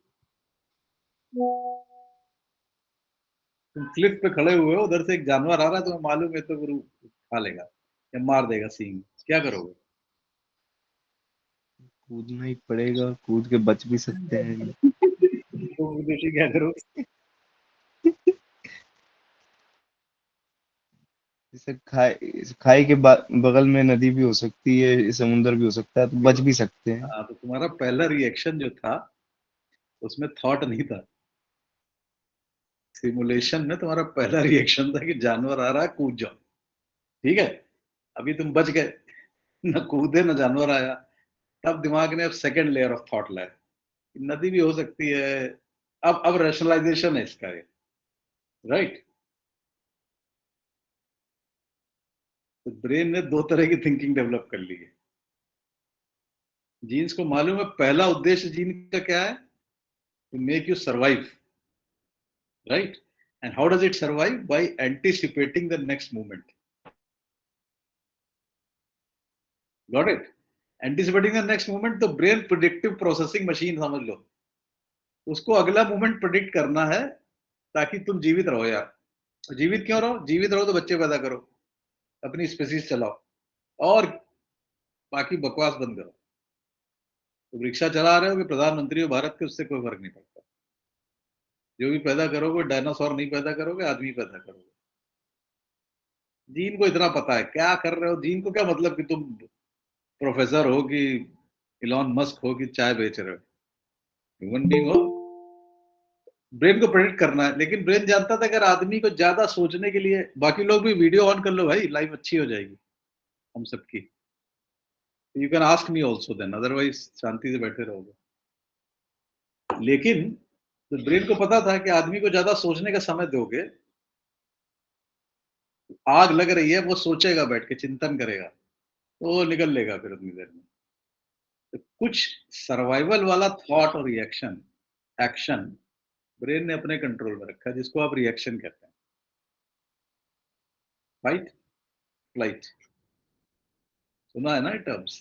तुम क्लिफ पे खड़े हुए हो, उधर से एक जानवर आ रहा है, तुम्हें मालूम है तो गुरु खा लेगा या मार देगा सींग, क्या करोगे? कूदना ही पड़ेगा, कूद के बच भी सकते हैं। तो विदेशी क्या करोगे? जैसे खाई के बगल में नदी भी हो सकती है, समुंदर भी हो सकता है, तो बच भी सकते हैं। हाँ, तो तुम्हारा पहला रिएक्शन जो था उसमें थॉट नहीं था, सिमुलेशन में तुम्हारा पहला रिएक्शन था कि जानवर आ रहा है कूद जाओ, ठीक है। अभी तुम बच गए, न कूदे न जानवर आया, तब दिमाग ने अब सेकंड लेयर ऑफ थॉट लाया, नदी भी हो सकती है। अब रैशनलाइजेशन है इसका, ये राइट। तो ब्रेन ने दो तरह की थिंकिंग डेवलप कर ली है। जीन्स को मालूम है पहला उद्देश्य जीन का क्या है? To make you survive, right. And how does it survive? By anticipating the next movement. Got it? Anticipating the next movement, तो ब्रेन प्रिडिक्टिव प्रोसेसिंग मशीन समझ लो, उसको अगला मूवमेंट प्रिडिक्ट करना है ताकि तुम जीवित रहो यार। जीवित क्यों रहो? जीवित रहो तो बच्चे पैदा करो, अपनी स्पीसीज चलाओ, और बाकी बकवास बंद करो। तो रिक्शा चला रहे हो कि प्रधानमंत्री हो भारत के, उससे कोई फर्क नहीं पड़ता। जो भी पैदा करोगे डायनासोर नहीं पैदा करोगे, आदमी पैदा करोगे। जीन को इतना पता है क्या कर रहे हो। जीन को क्या मतलब कि तुम प्रोफेसर हो कि इलॉन मस्क हो कि चाय बेच रहे हो, ह्यूमन बीइंग हो। ब्रेन को प्रेडिक्ट करना है, लेकिन ब्रेन जानता था अगर आदमी को ज्यादा सोचने के लिए, बाकी लोग भी वीडियो ऑन कर लो भाई, लाइफ अच्छी हो जाएगी हम सबकी। You can ask me also then, otherwise शांति से बैठे रहोगे। लेकिन तो ब्रेन को पता था कि आदमी को ज्यादा सोचने का समय दोगे, आग लग रही है, वो सोचेगा, बैठ के चिंतन करेगा, तो वो निकल लेगा फिर उतनी देर में। तो कुछ सर्वाइवल वाला थॉट और रिएक्शन एक्शन ब्रेन ने अपने कंट्रोल में रखा, जिसको आप रिएक्शन कहते हैं। फाइट फ्लाइट, सुना है ना ये टर्म्स?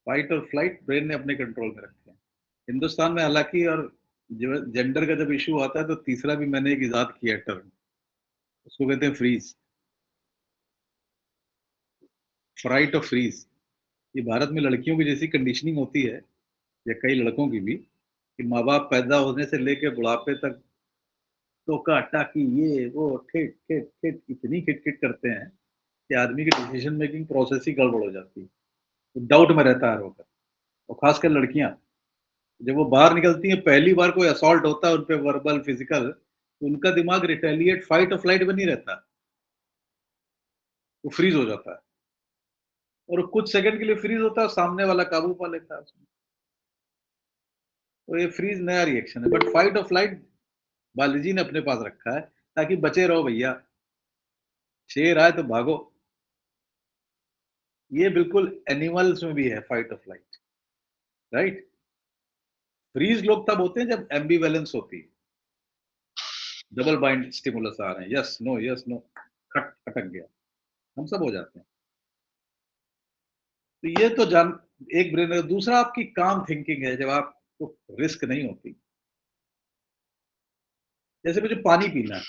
फाइट और फ्लाइट ब्रेन ने अपने कंट्रोल में रखे हैं। हिंदुस्तान में हालांकि, और जेंडर का जब इशू आता है तो तीसरा भी मैंने एक इजाद किया टर्म, उसको कहते हैं फ्रीज, फ्राइट और फ्रीज। ये भारत में लड़कियों की जैसी कंडीशनिंग होती है, या कई लड़कों की भी, कि माँ बाप पैदा होने से लेकर बुढ़ापे तक टोका टाकी ये वो ठिट ठिट ठिट इतनी खिट खिट करते हैं कि आदमी की डिसीजन मेकिंग प्रोसेस ही गड़बड़ हो जाती है। डाउट में रहता है हर वक्त, और खासकर लड़कियां जब वो बाहर निकलती हैं, पहली बार कोई असॉल्ट होता है उन पे, वर्बल फिजिकल, तो उनका दिमाग रिटेलिएट, फाइट और फ्लाइट में नहीं रहता, वो फ्रीज हो जाता है, और वो कुछ सेकंड के लिए फ्रीज होता है, सामने वाला काबू पा लेता है उसमें। तो ये फ्रीज नया रिएक्शन है, बट फाइट और फ्लाइट बालाजी ने अपने पास रखा है ताकि बचे रहो भैया, शेर आए तो भागो। ये बिल्कुल एनिमल्स में भी है, फाइट और फ्लाइट, राइट। फ्रीज लोग तब होते हैं जब एम्बिवेलेंस होती है, डबल बाइंड स्टिमुलस आ रहे हैं, यस नो, खट अटक गया, हम सब हो जाते हैं। तो ये तो जान एक ब्रेन है। दूसरा आपकी काम थिंकिंग है, जब आपको रिस्क नहीं होती, जैसे मुझे पानी पीना है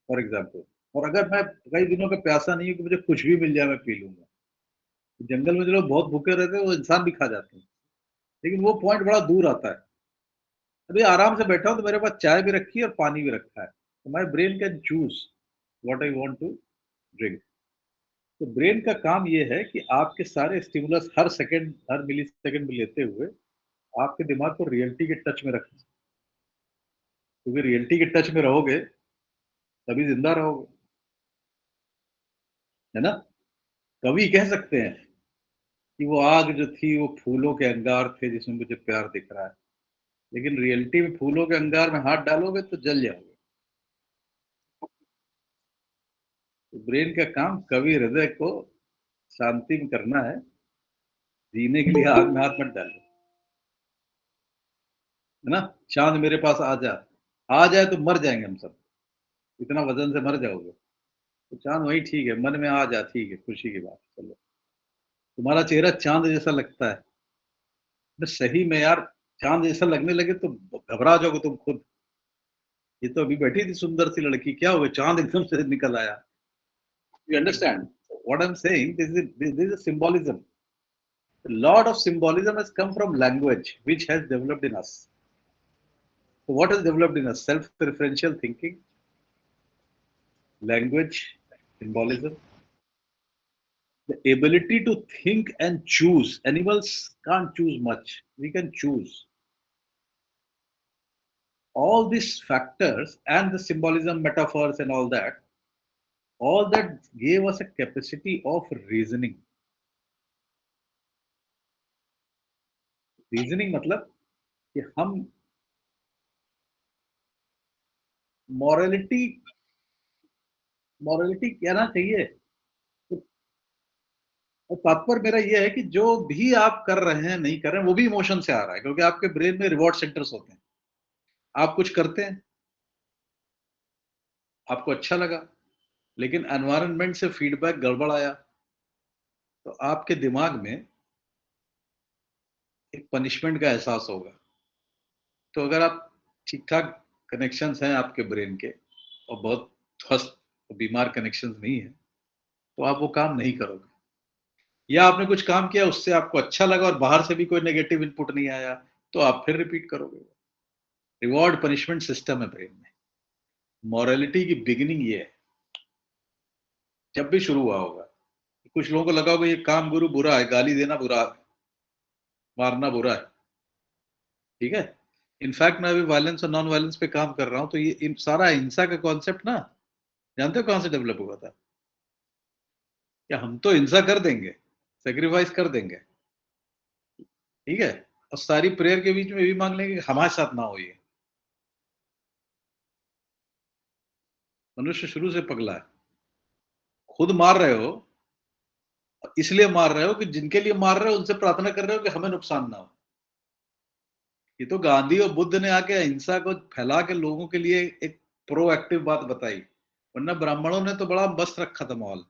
फॉर एग्जाम्पल, और अगर मैं कई दिनों का प्यासा नहीं हूं कि मुझे कुछ भी मिल जाए मैं पी लूंगा। जंगल में जो लोग बहुत भूखे रहते हैं वो इंसान भी खा जाते हैं, लेकिन वो पॉइंट बड़ा दूर आता है। अभी आराम से बैठा हूं तो मेरे पास चाय भी रखी है और पानी भी रखा है, तो my brain can choose what I want to drink. तो ब्रेन का काम ये है कि आपके सारे स्टिमुलस हर सेकंड, हर मिली सेकंड में लेते हुए आपके दिमाग को रियलिटी के टच में रखना, क्योंकि रियलिटी के टच में रहोगे तभी जिंदा रहोगे, है ना। कवि कह सकते हैं कि वो आग जो थी वो फूलों के अंगार थे जिसमें मुझे प्यार दिख रहा है, लेकिन रियलिटी में फूलों के अंगार में हाथ डालोगे तो जल जाओगे। तो ब्रेन का काम कवि हृदय को शांति में करना है, जीने के लिए आग में हाथ मत डालो, है ना। चांद मेरे पास आ जाए तो मर जाएंगे हम सब, इतना वजन से मर जाओगे। तो चांद वही ठीक है, मन में आ जा, ठीक है, खुशी की बात, चलो। तुम्हारा चेहरा चांद जैसा लगता है, बस सही में यार, चांद जैसा लगने लगे तो घबरा जाओगे तुम खुद। ये तो अभी बैठी थी सुंदर सी लड़की, क्या हो गया, चांद एकदम से निकल आया। You understand what I am saying? This is symbolism. A lot of symbolism has come from language, which has developed in us. So what has developed in us? Self-referential thinking, language, symbolism, the ability to think and choose. Animals can't choose much. We can choose. All these factors and the symbolism, metaphors, and all that gave us a capacity of reasoning. Reasoning मतलब कि हम morality morality कहना चाहिए। और तात्पर्य मेरा यह है कि जो भी आप कर रहे हैं, नहीं कर रहे हैं, वो भी इमोशन से आ रहा है, क्योंकि आपके ब्रेन में रिवॉर्ड सेंटर्स होते हैं। आप कुछ करते हैं, आपको अच्छा लगा, लेकिन एनवायरनमेंट से फीडबैक गड़बड़ आया, तो आपके दिमाग में एक पनिशमेंट का एहसास होगा। तो अगर आप ठीक ठाक कनेक्शंस हैं आपके ब्रेन के, और बहुत ध्वस्त बीमार कनेक्शंस नहीं है, तो आप वो काम नहीं करोगे। या आपने कुछ काम किया, उससे आपको अच्छा लगा और बाहर से भी कोई नेगेटिव इनपुट नहीं आया, तो आप फिर रिपीट करोगे। रिवॉर्ड पनिशमेंट सिस्टम है ब्रेन में। मॉरलिटी की बिगिनिंग ये है, जब भी शुरू हुआ होगा। कुछ लोगों को लगा होगा ये काम गुरु बुरा है, गाली देना बुरा है, मारना बुरा है, ठीक है। इनफैक्ट मैं अभी वायलेंस और नॉन वायलेंस पे काम कर रहा हूं, तो ये सारा हिंसा का कॉन्सेप्ट ना, जानते हो कहां से डेवलप हुआ था? क्या हम तो हिंसा कर देंगे, सेक्रीफाइस कर देंगे, ठीक है, और सारी प्रेयर के बीच में भी मांग लेंगे कि हमारे साथ ना हो। ये मनुष्य शुरू से पगला है। खुद मार रहे हो, इसलिए मार रहे हो कि जिनके लिए मार रहे हो उनसे प्रार्थना कर रहे हो कि हमें नुकसान ना हो। ये तो गांधी और बुद्ध ने आके अहिंसा को फैला के लोगों के लिए एक प्रोएक्टिव बात बताई, वरना ब्राह्मणों ने तो बड़ा मस्त रखा था माहौल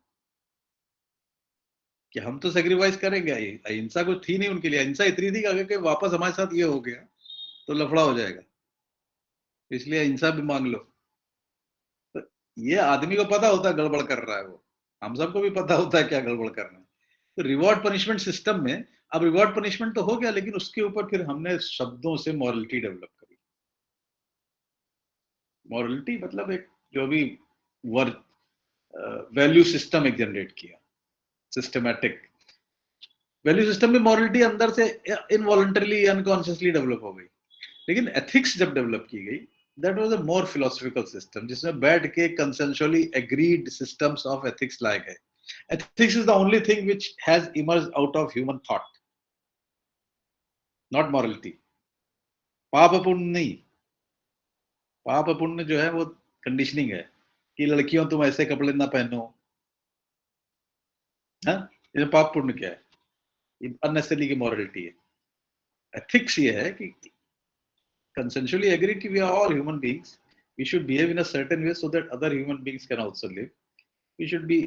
कि हम तो सेक्रीफाइस करेंगे। अहिंसा कुछ थी नहीं उनके लिए, अहिंसा इतनी थी कि अगर वापस हमारे साथ ये हो गया तो लफड़ा हो जाएगा, इसलिए अहिंसा भी मांग लो। तो ये आदमी को पता होता है गड़बड़ कर रहा है वो, हम सबको भी पता होता है क्या गड़बड़ करना है। तो रिवॉर्ड पनिशमेंट सिस्टम में अब रिवॉर्ड पनिशमेंट तो हो गया, लेकिन उसके ऊपर फिर हमने शब्दों से मॉरलिटी डेवलप करी। मॉरलिटी मतलब एक जो भी वर्ड वैल्यू सिस्टम एक जनरेट किया, सिस्टमैटिक। वैल्यू सिस्टम में मॉरलिटी अंदर से इनवॉलंटरली अनकॉन्शियसली डेवलप हो गई, लेकिन एथिक्स जब डेवलप की गई, that was a more philosophical system जिसमें बैठ के कंसेंसुअली एग्रीड सिस्टम्स ऑफ एथिक्स लाए गए. Ethics is the only thing which has emerged out of human thought, not morality. पाप पुण्य नहीं, पाप पुण्य जो है वो कंडीशनिंग है कि लड़कियों तुम ऐसे कपड़े ना पहनो, हाँ, ये पाप पुण्य क्या है, ये अननेसेसरी की मॉरलिटी है. एथिक्स ये है कि consensually agree कि we are all human beings, we should behave in a certain way so that other human beings can also live, we should be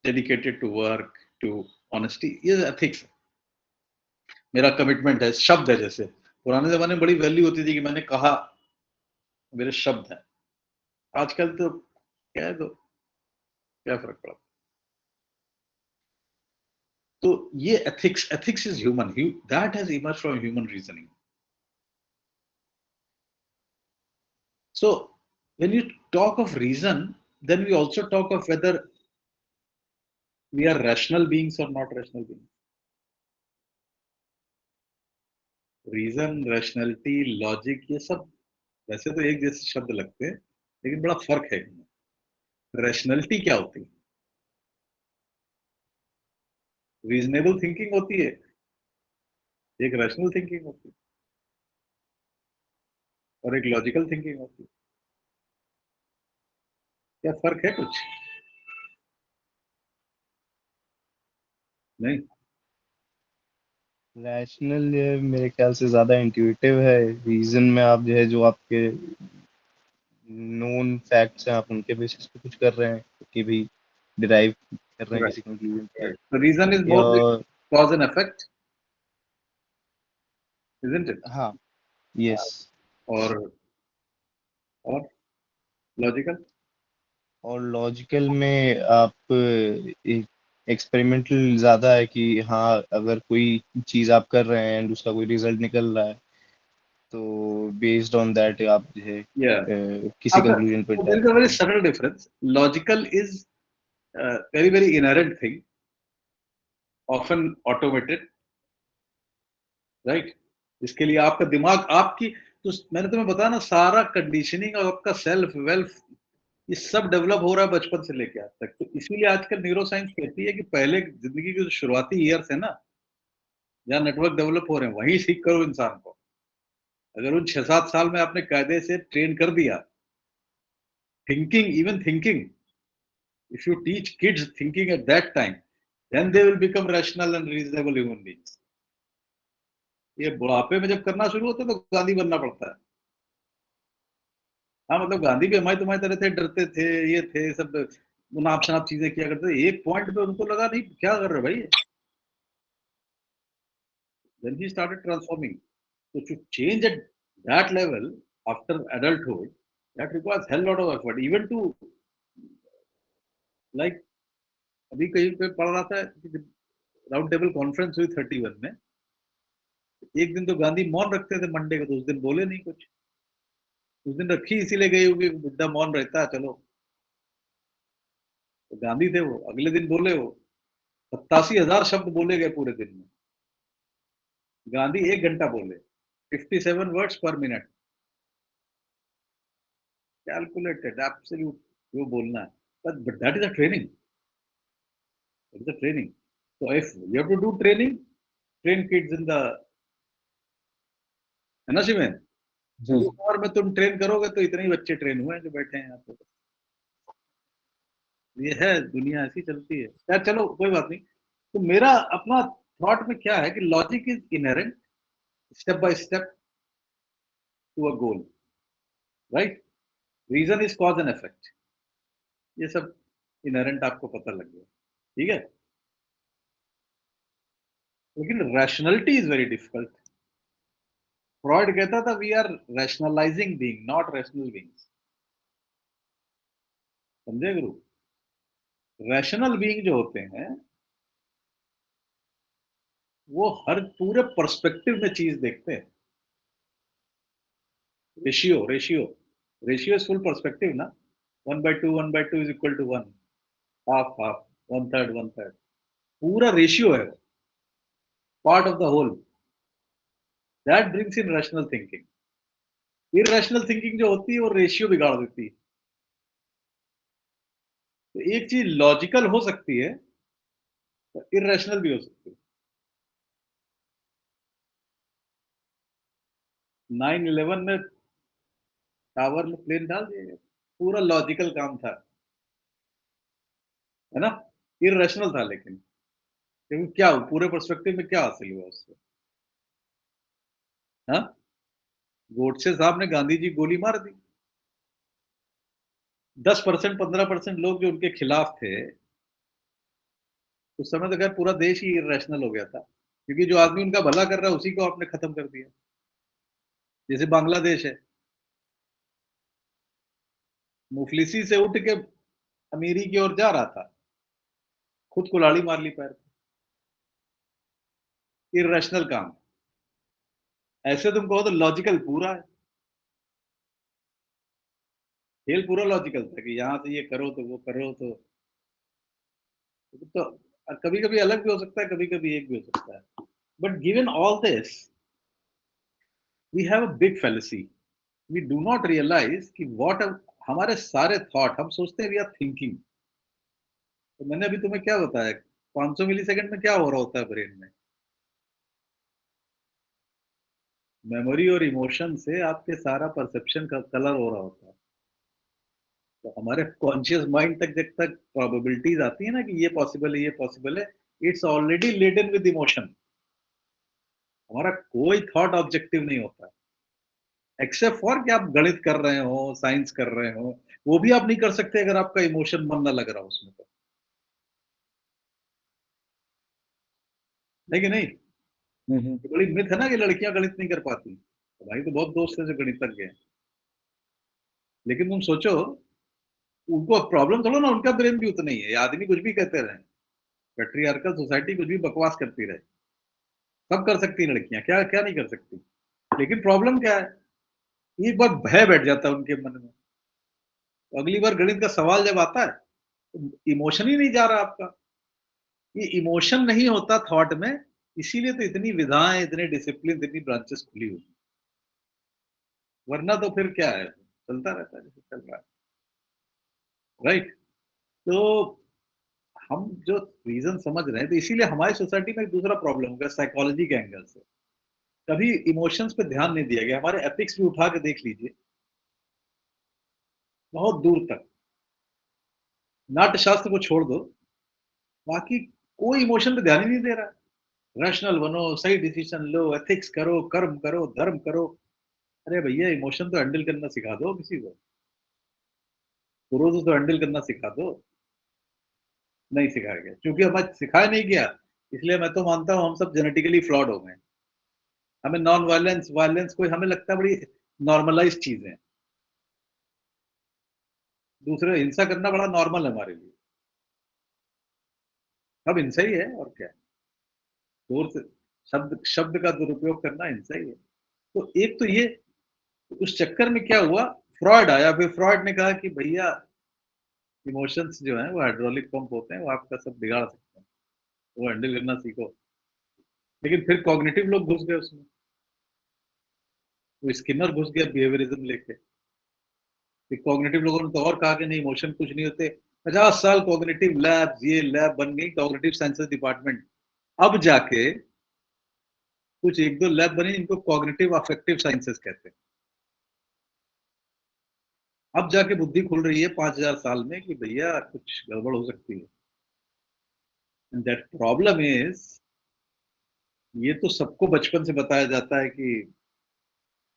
dedicated to work, to honesty. ये ethics है, मेरा commitment है, शब्द है. जैसे पुराने जमाने में बड़ी वैल्यू होती थी कि मैंने कहा, मेरे शब्द हैं. आजकल तो क्या है, तो क्या फर्क पड़ा. तो ये ethics is human, that has emerge from human reasoning. So when you talk of reason, then we also talk of whether we are rational beings or not rational beings. Reason, rationality, logic, ये सब वैसे तो एक जैसे शब्द लगते हैं, लेकिन बड़ा फर्क है इनमें. रैशनैलिटी क्या होती है? रीजनेबल थिंकिंग होती है, एक रैशनल थिंकिंग होती है, और एक लॉजिकल थिंकिंग होती है. क्या फर्क है कुछ? नहीं. रैशनल मेरे ख्याल से ज्यादा इंट्यूटिव है, रीजन में आप जो है जो आपके नोन फैक्ट्स हैं आप उनके बेसिस पे कुछ कर रहे हैं कि भी डिराइव कर रहे हैं राइट, किसी कंक्लूजन पे, राइट. रीजन इज मोर या cause and effect, isn't it? हाँ, यस. और और लॉजिकल? और लॉजिकल में आप एक्सपेरिमेंटल ज्यादा है कि हाँ अगर कोई चीज आप कर रहे हैं एंड उसका कोई रिजल्ट निकल रहा है तो बेस्ड ऑन दैट आप जो है या किसी अच्छा, कंक्लूजन पे there drive is a very करते हैं. Subtle difference. Logical is very very inherent thing, often automated, right. इसके लिए आपका दिमाग, आपकी, तो मैंने तुम्हें बताया ना, सारा कंडीशनिंग और आपका सेल्फ वेल्फ ये सब डेवलप हो रहा है बचपन से लेके आज तक. तो इसीलिए आजकल न्यूरो साइंस कहती है कि पहले जिंदगी के जो शुरुआती ईयर्स है ना, जहाँ नेटवर्क डेवलप हो रहे हैं, वहीं सीख करो इंसान को. अगर उन 6-7 साल में आपने कायदे से ट्रेन कर दिया thinking, even thinking, if you teach kids thinking at that time, then they will become rational and reasonable human beings. ये बुढ़ापे में जब करना शुरू होता है तो गांधी बनना पड़ता है. हाँ, मतलब गांधी भी हमारे तुम्हारी तरह थे, डरते थे, ये थे सब, नाप शनाप चीजें किया करते थे. एक पॉइंट पे उनको लगा नहीं क्या कर रहे भाई, then he started transforming. So to change at that level after adulthood, that requires hell lot of effort, even to like, अभी कहीं पे पढ़ रहा था कि राउंड टेबल कॉन्फ्रेंस हुई 31 में. एक दिन तो गांधी मौन रखते थे मंडे को, तो उस दिन बोले नहीं कुछ. उस दिन रखी इसीलिए गई होगी, बुड्ढा मौन रहता है, चलो. तो गांधी थे वो, अगले दिन बोले वो 87,000 शब्द बोले गए पूरे दिन में. गांधी 1 घंटा बोले, 57 वर्ड्स पर मिनट, कैलकुलेटेड, एब्सोल्यूट, वो बोलना है. But that is a training, that is a training. So if you have to do training, train kids in the, है ना शिवेन? जी इस उम्र में तुम ट्रेन करोगे तो इतने ही बच्चे ट्रेन हुए हैं जो बैठे हैं यहाँ पे. ये है, दुनिया ऐसी चलती है यार. चलो कोई बात नहीं. तो मेरा अपना थॉट में क्या है कि logic is inherent, step by step to a goal, right. Reason is cause and effect, ये सब इनहेरेंट आपको पता लग गया, ठीक है. लेकिन rationality is very difficult. Freud कहता था we are rationalising being, not rational beings. समझे गुरु? रैशनल बीइंग जो होते हैं वो हर पूरे पर्सपेक्टिव में चीज देखते हैं. रेशियो इज फुल पर्सपेक्टिव ना. 1/2 1/2 is equal to 1, half half, 1/3 1/3. पूरा रेशियो है, part of the whole, that brings in rational thinking. Irrational thinking जो होती है वो रेशियो बिगाड़ देती है। तो एक चीज लॉजिकल हो सकती है, तो इरेशनल भी हो सकती है। 9/11 में टावर में प्लेन डाल दिया गया, पूरा लॉजिकल काम था, है ना? इरेशनल था, लेकिन क्योंकि क्या पूरे पर्सपेक्टिव में क्या हासिल हुआ उससे? हाँ, गोडसे साहब ने गांधी जी गोली मार दी। 10% 15% लोग जो उनके खिलाफ थे, उस समय तो खैर पूरा देश ही इरेशनल हो गया था, क्योंकि जो आदमी उनका भला कर रहा है उसी को आपने खत्म कर दिया। जैसे बांग्लादेश है, मुफलिसी से उठ के अमीरी की ओर जा रहा था, खुद कुल्हाड़ी मार ली पैर पे। इरेशनल काम। ऐसे तुम कहो तो लॉजिकल पूरा है, खेल पूरा लॉजिकल था कि यहां से ये करो तो वो करो तो कभी कभी अलग भी हो सकता है, कभी कभी एक भी हो सकता है। But given all this, we have a big fallacy. We do not realise कि व्हाट हमारे सारे थॉट, हम सोचते हैं वी आर थिंकिंग। तो मैंने अभी तुम्हें क्या बताया, 500 मिली सेकंड में क्या हो रहा होता है ब्रेन में? मेमोरी और इमोशन से आपके सारा परसेप्शन का कलर हो रहा होता है। तो हमारे कॉन्शियस माइंड तक जब तक प्रोबेबिलिटीज आती है ना कि ये पॉसिबल है, ये पॉसिबल है, it's already laden with emotion. हमारा कोई थॉट ऑब्जेक्टिव नहीं होता, एक्सेप्ट फॉर कि आप गणित कर रहे हो, साइंस कर रहे हो, वो भी आप नहीं कर सकते अगर आपका इमोशन मन ना लग रहा हो उसमें, तो है कि नहीं? ये बड़ी मिथ है ना कि लड़कियां गणित नहीं कर पाती। तो भाई, तो बहुत दोस्त हैं जो गणितज्ञ हैं, लेकिन तुम सोचो, उनको प्रॉब्लम थोड़ा ना, उनका ब्रेन भी उतना ही है। ये आदमी कुछ भी कहते रहे, पेट्रियार्कल सोसाइटी कुछ भी बकवास करती रहे, सब कर सकती हैं लड़कियां, क्या क्या नहीं कर सकती। लेकिन प्रॉब्लम क्या है, एक बार भय बैठ जाता है उनके मन में, तो अगली बार गणित का सवाल जब आता है तो इमोशन ही नहीं जा रहा आपका। ये इमोशन नहीं होता थॉट में, इसीलिए तो इतनी विधाएं, इतने डिसिप्लिन, इतनी ब्रांचेस खुली हुई। वरना तो फिर क्या है, चलता रहता है जैसे चल रहा है, राइट? तो हम जो रीजन समझ रहे हैं, तो इसीलिए हमारी सोसाइटी में एक दूसरा प्रॉब्लम हो गया साइकोलॉजी के एंगल से। कभी इमोशंस पे ध्यान नहीं दिया गया। हमारे एथिक्स भी उठा के देख लीजिए, बहुत दूर तक, नाट्य शास्त्र को छोड़ दो, बाकी कोई इमोशन पे ध्यान ही नहीं दे रहा। रैशनल बनो, सही डिसीजन लो, एथिक्स करो, कर्म करो, धर्म करो। अरे भैया, इमोशन तो हैंडल करना सिखा दो किसी को, क्रोध तो हैंडल करना सिखा दो। नहीं सिखाया गया, क्योंकि हमें सिखाया नहीं गया, इसलिए मैं तो मानता हूं हम सब जेनेटिकली फ्लॉड हो गए। हमें नॉन वायलेंस, वायलेंस कोई हमें लगता है बड़ी नॉर्मलाइज चीज है। दूसरे हिंसा करना बड़ा नॉर्मल है हमारे लिए। अब हिंसा ही है, और क्या है? जोर से शब्द शब्द का दुरुपयोग करना हिंसा ही है। तो एक तो ये, उस चक्कर में क्या हुआ, फ्रॉयड आया। फिर फ्रॉयड ने कहा कि भैया, इमोशंस जो हैं वो हाइड्रोलिक पंप होते हैं, वो आपका सब बिगाड़ सकते हैं, वो हैंडल करना सीखो। लेकिन फिर कॉग्निटिव लोग घुस गए उसमें, वो स्किनर घुस गया बिहेवियरिज्म लेके। फिर कॉग्निटिव लोगों ने तो और कहा कि नहीं, इमोशन कुछ नहीं होते। 50 साल कॉग्निटिव लैब, ये लैब बन गई कॉग्निटिव साइंसेज डिपार्टमेंट। अब जाके कुछ एक दो लैब बनी जिनको कॉग्निटिव अफेक्टिव साइंसेस कहते हैं। अब जाके बुद्धि खुल रही है 5000 साल में कि भैया कुछ गड़बड़ हो सकती है। दैट प्रॉब्लम इज, ये तो सबको बचपन से बताया जाता है कि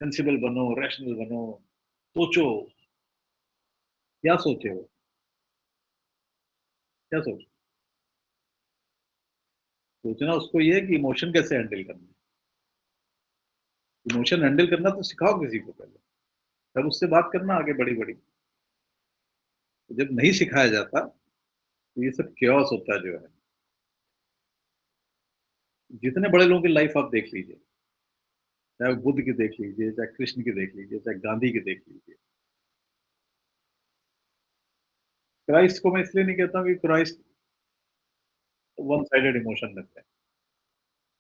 सेंसिबल बनो, रैशनल बनो, सोचो। क्या सोचे हो? क्या सोचो? सोचना उसको ये है कि इमोशन कैसे हैंडल करना है। इमोशन हैंडल करना तो सिखाओ किसी को पहले, तब उससे बात करना आगे बड़ी बड़ी। तो जब नहीं सिखाया जाता तो ये सब क्योस होता है जो है। जितने बड़े लोगों की लाइफ आप देख लीजिए, चाहे वो बुद्ध की देख लीजिए, चाहे कृष्ण की देख लीजिए, चाहे गांधी की देख लीजिए। क्राइस्ट को मैं इसलिए नहीं कहता हूँ कि क्राइस्ट वन साइडेड इमोशन लगता है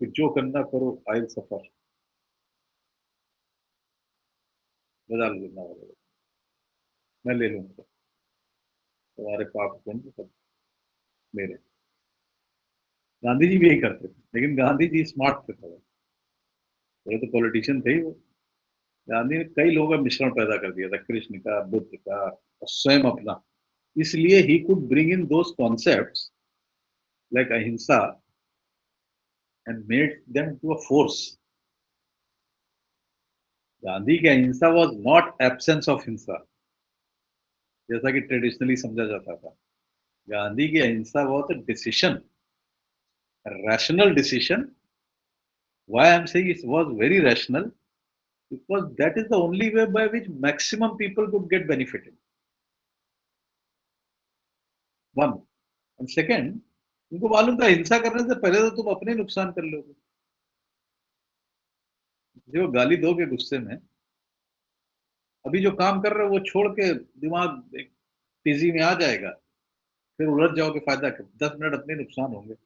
कि जो करना करो, आई विल सफर, बजा लो जितना होगा, मैं ले लूंगा, तुम्हारे पाप पुण्य सब मेरे। गांधी जी भी यही करते थे, लेकिन गांधी जी स्मार्ट थे थोड़ा, वो तो पॉलिटिशियन थे ही वो। गांधी ने कई लोगों का मिश्रण पैदा कर दिया था, कृष्ण का, बुद्ध का और स्वयं अपना। इसलिए he could bring in those concepts like ahimsa and made them to a force. Gandhi की ahimsa was not absence of हिंसा, जैसा कि ट्रेडिशनली समझा जाता था। गांधी की ahimsa was a decision, rational decision. Why I'm saying it was very rational, because that is the only way by which maximum people could get benefited. One. And second, उनको मालूम था हिंसा करने से पहले तो तुम अपने नुकसान कर लोगे। जो गाली दोगे गुस्से में, अभी जो काम कर रहे हो वो छोड़ के दिमाग एक तेजी में आ जाएगा, फिर उलझ जाओगे, फायदा क्या? 10 मिनट अपने नुकसान होंगे।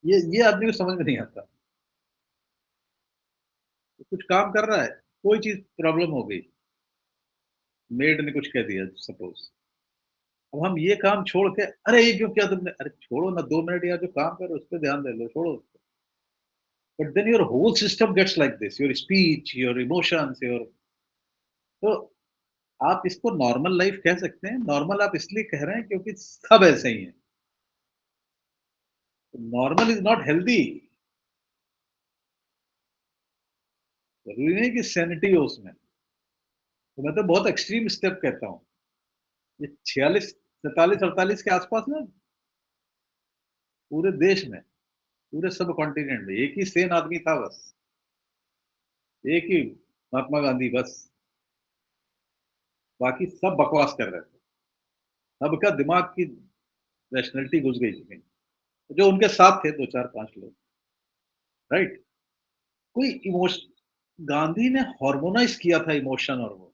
ये आदमी को समझ में नहीं आता। कुछ काम कर रहा है, कोई चीज प्रॉब्लम हो गई, मेड ने कुछ कह दिया सपोज, अब हम ये काम छोड़ के, अरे ये क्यों किया तुमने, अरे छोड़ो ना, 2 मिनट या जो काम करो उस पर ध्यान दे लो, छोड़ो। But then your whole system gets like this, your speech, your emotions, your, तो आप इसको नॉर्मल लाइफ कह सकते हैं। नॉर्मल आप इसलिए कह रहे हैं क्योंकि सब ऐसे ही हैं। Normal is not healthy. जरूरी नहीं कि सैनिटी हो उसमें। तो मैं तो बहुत एक्सट्रीम स्टेप कहता हूँ। ये 46, 47, 48 के आसपास ना, पूरे देश में, पूरे सब कॉन्टिनेंट में एक ही सेन आदमी था बस, एक ही महात्मा गांधी बस, बाकी सब बकवास कर रहे थे। सबका दिमाग की रैशनैलिटी घुस गई थी कहीं। जो उनके साथ थे 2 4 5 लोग, राइट। कोई इमोशन, गांधी ने हार्मोनाइज किया था इमोशन, और वो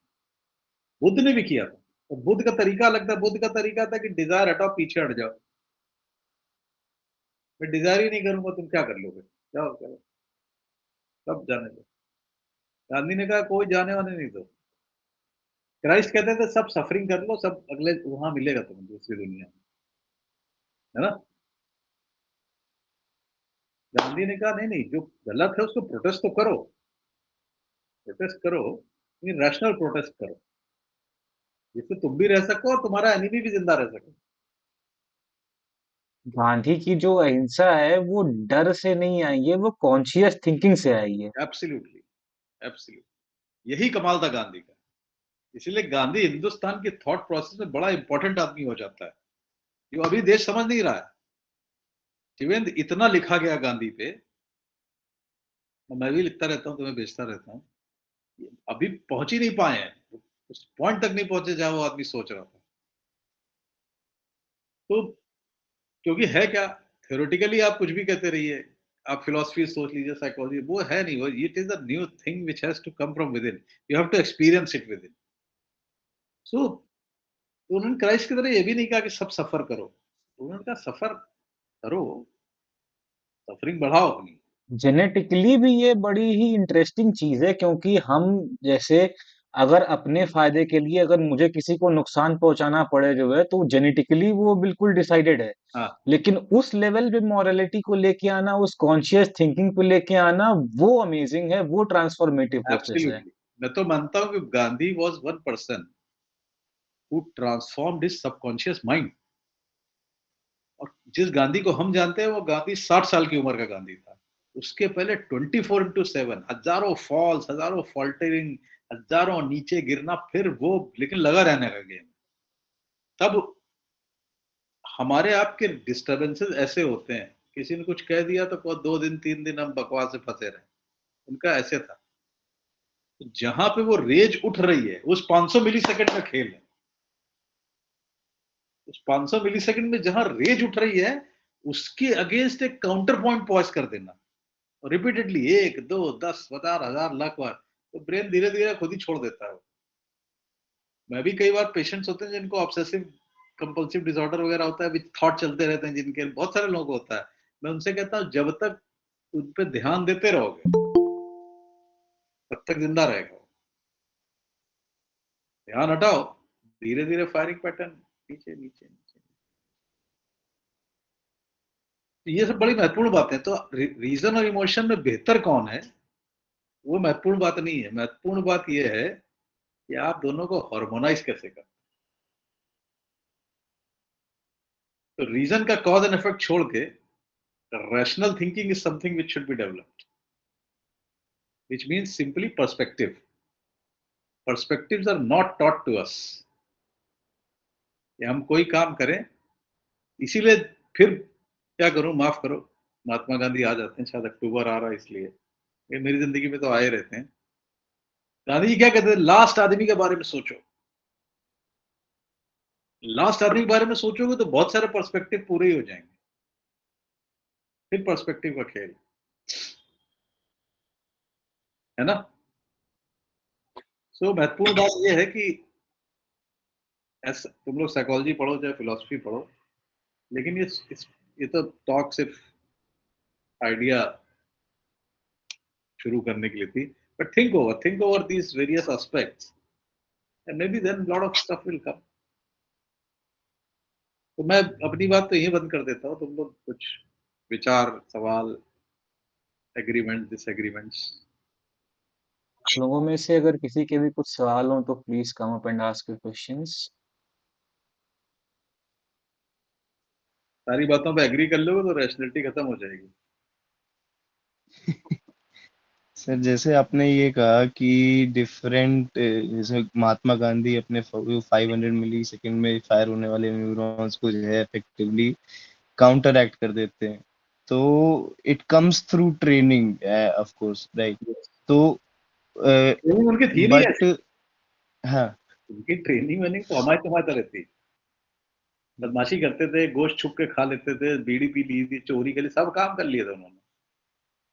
बुद्ध ने भी किया था। तो बुद्ध का तरीका अलग था। बुद्ध का तरीका था कि डिजायर हटाओ, पीछे हट जाओ। मैं डिजायर ही नहीं करूंगा, तुम क्या कर लोगे, जाओ करो, सब जाने दो। गांधी ने कहा कोई जाने वाने नहीं दो। क्राइस्ट कहते थे सब सफरिंग कर लो, सब अगले वहां मिलेगा तुम्हें दूसरी दुनिया में, है ना। गांधी ने कहा नहीं नहीं, जो गलत है उसको प्रोटेस्ट तो करो, प्रोटेस्ट करो, लेकिन रैशनल प्रोटेस्ट करो, जिससे तुम भी रह सको और तुम्हारा एनिमी भी जिंदा रह सके। गांधी की जो अहिंसा है वो डर से नहीं आई है, वो कॉन्शियस थिंकिंग से आई है। एब्सोल्युटली, एब्सोल्युटली, यही कमाल था गांधी का। इसीलिए गांधी हिंदुस्तान के थॉट प्रोसेस में बड़ा इंपॉर्टेंट आदमी हो जाता है, जो अभी देश समझ नहीं रहा है। शिवेंद्र, इतना लिखा गया गांधी पे, मैं भी लिखता रहता हूँ, तुम्हें भेजता रहता हूँ, अभी पहुंच ही नहीं पाए हैं, उस पॉइंट तक नहीं पहुंचे जहां वो आदमी सोच रहा था। तो क्योंकि है क्या, थ्योरेटिकली आप कुछ भी कहते रहिए, आप फिलोसफी सोच लीजिए, साइकोलॉजी, वो है नहीं। वो it is a new thing which has to come from within, you have to experience it within. So उन्होंने क्राइस्ट की तरह ये भी नहीं कहा कि सब सफर करो, उन्होंने कहा सफर करो, सफरिंग बढ़ाओ अपनी। जेनेटिकली भी ये बड़ी ही इंटरेस्टिंग चीज है, क्योंकि हम जैसे अगर अपने फायदे के लिए अगर मुझे किसी को नुकसान पहुंचाना पड़े जो है, तो जेनेटिकली वो बिल्कुल डिसाइडेड है। हाँ, लेकिन उस लेवल पे मॉरलिटी को लेके आना, उस कॉन्शियस थिंकिंग को लेके आना, वो अमेजिंग है, वो ट्रांसफॉर्मेटिव प्रोसेस है। एब्सोल्युटली। मैं तो मानता हूं कि Gandhi was one person who transformed his subconscious mind. और जिस गांधी को हम जानते हैं वो गांधी 60 साल की उम्र का गांधी था। उसके पहले 24/7 हजारों फॉल्स, हजारों फॉल्टरिंग, हजारों नीचे गिरना, फिर वो लेकिन लगा रहने का गेम। तब हमारे आपके डिस्टरबेंसेस ऐसे होते हैं, किसी ने कुछ कह दिया तो 2 दिन 3 दिन हम बकवास से फंसे रहे। उनका ऐसे था। तो जहां पे वो रेज उठ रही है, उस 500 मिली सेकेंड का खेल है। उस 500 मिली सेकेंड में जहां रेज उठ रही है, उसके अगेंस्ट एक काउंटर पॉइंट पॉइंट कर देना रिपीटेडली, 1 2 10 1000 लाख बार, तो ब्रेन धीरे धीरे खुद ही छोड़ देता है। मैं भी कई बार पेशेंट्स होते हैं जिनको ऑब्सेसिव कंपल्सिव डिसऑर्डर वगैरह होता है, विच थॉट चलते रहते हैं, जिनके बहुत सारे लोगों को होता है, मैं उनसे कहता हूँ जब तक उन पे ध्यान देते रहोगे तब तक जिंदा रहेगा। ध्यान हटाओ, धीरे धीरे फायरिंग पैटर्न नीचे नीचे नीचे। ये सब बड़ी महत्वपूर्ण बातें हैं। तो रीजन और इमोशन में बेहतर कौन है वो महत्वपूर्ण बात नहीं है। महत्वपूर्ण बात यह है कि आप दोनों को हार्मोनाइज कैसे कर। तो रीजन का कॉज एंड इफेक्ट छोड़ के rational thinking is something which should be developed, which means simply perspective. Perspectives are not taught to us. हम कोई काम करें, इसीलिए फिर क्या करूं, माफ करो, महात्मा गांधी आ जाते हैं, शायद अक्टूबर आ रहा है इसलिए, ये मेरी जिंदगी में तो आए रहते हैं। गांधी जी क्या कहते हैं, लास्ट आदमी के बारे में सोचो। लास्ट आदमी के बारे में सोचोगे तो बहुत सारे पर्सपेक्टिव पूरे ही हो जाएंगे। फिर पर्सपेक्टिव का खेल है ना। सो महत्वपूर्ण बात यह है कि ऐसा तुम लोग साइकोलॉजी पढ़ो चाहे फिलोसफी पढ़ो, लेकिन ये तो टॉक सिर्फ आइडिया शुरू करने के लिए थी, but think over these various aspects and maybe then lot of stuff will come. तो मैं अपनी बात तो यही बंद कर देता हूँ, तुम लोग कुछ विचार, सवाल, एग्रीमेंट, डिसएग्रीमेंट्स। लोगों में से अगर किसी के भी कुछ सवाल हो तो please come up and ask your questions. सारी बातों पे एग्री कर लोगे तो रैशनैलिटी खत्म हो जाएगी। सर जैसे आपने ये कहा कि डिफरेंट, जैसे महात्मा गांधी अपने 500 मिली सेकेंड में फायर होने वाले न्यूरॉन्स को जो है इफेक्टिवली काउंटर एक्ट कर देते हैं, तो it comes through training of course, right. तो ट्रेनिंग उनकी थी नहीं बट ऐसी। हाँ, उनकी ट्रेनिंग में नहीं तो हमारी तुम्हारी तरह थी। बदमाशी करते थे, गोश्त छुप के खा लेते थे, बीड़ी पी ली थी, चोरी के लिए सब काम कर लिए थे उन्होंने।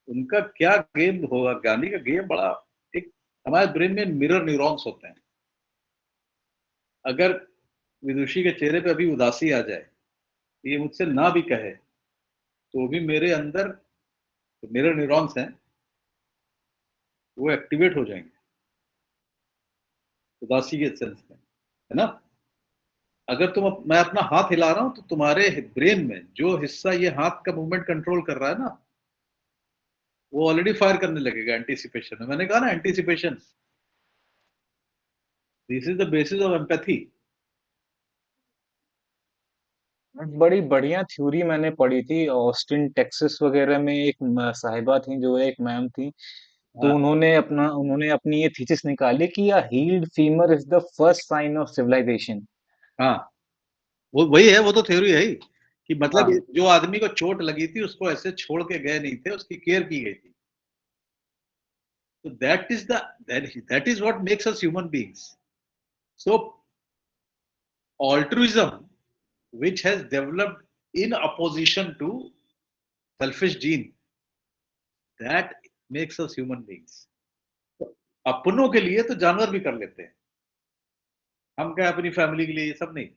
उनका क्या गेम होगा, गांधी का गेम बड़ा एक, हमारे ब्रेन में मिरर न्यूरॉन्स होते हैं। अगर विदुषी के चेहरे पे अभी उदासी आ जाए, ये मुझसे ना भी कहे, तो भी मेरे अंदर मिरर न्यूरॉन्स हैं, वो एक्टिवेट हो जाएंगे उदासी के सेंस में, है ना। अगर मैं अपना हाथ हिला रहा हूं तो तुम्हारे ब्रेन में जो हिस्सा ये हाथ का मूवमेंट कंट्रोल कर रहा है ना, वो ऑलरेडी फायर करने लगेगा एंटीसिपेशन में। मैंने कहा ना, anticipation, this is the basis of empathy. बड़ी बढ़िया थ्योरी मैंने पढ़ी थी ऑस्टिन टेक्सास वगैरह में। एक साहिबा थी जो एक मैम थी, तो हाँ उन्होंने अपनी ये थीसिस निकाली कि a healed femur is the first sign of civilisation. हाँ, वो वही है, वो तो थ्योरी है ही कि मतलब हाँ, जो आदमी को चोट लगी थी उसको ऐसे छोड़ के गए नहीं थे, उसकी केयर की गई थी। तो that is what makes us human beings. So altruism which has developed in opposition to selfish gene, that makes us human beings. तो अपनों के लिए तो जानवर भी कर लेते हैं, हम क्या अपनी फैमिली के लिए, ये सब नहीं।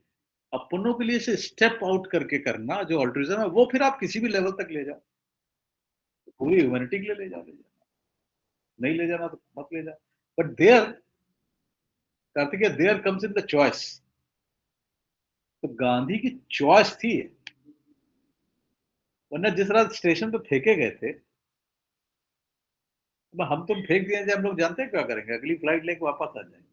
अपनों के लिए से स्टेप आउट करके करना जो ऑल्ट्रुइज्म है, वो फिर आप किसी भी लेवल तक ले जाओ, पूरी ह्यूमैनिटी के लिए ले जाओ, नहीं ले जाना तो मत ले जाओ। But there, Kartik, there comes in the choice. तो गांधी की चॉइस थी, वरना जिस रात स्टेशन पे फेंके गए थे, हम तुम फेंक दिए जाए, हम लोग जानते हैं क्या करेंगे, अगली फ्लाइट लेके वापस आ जाएंगे,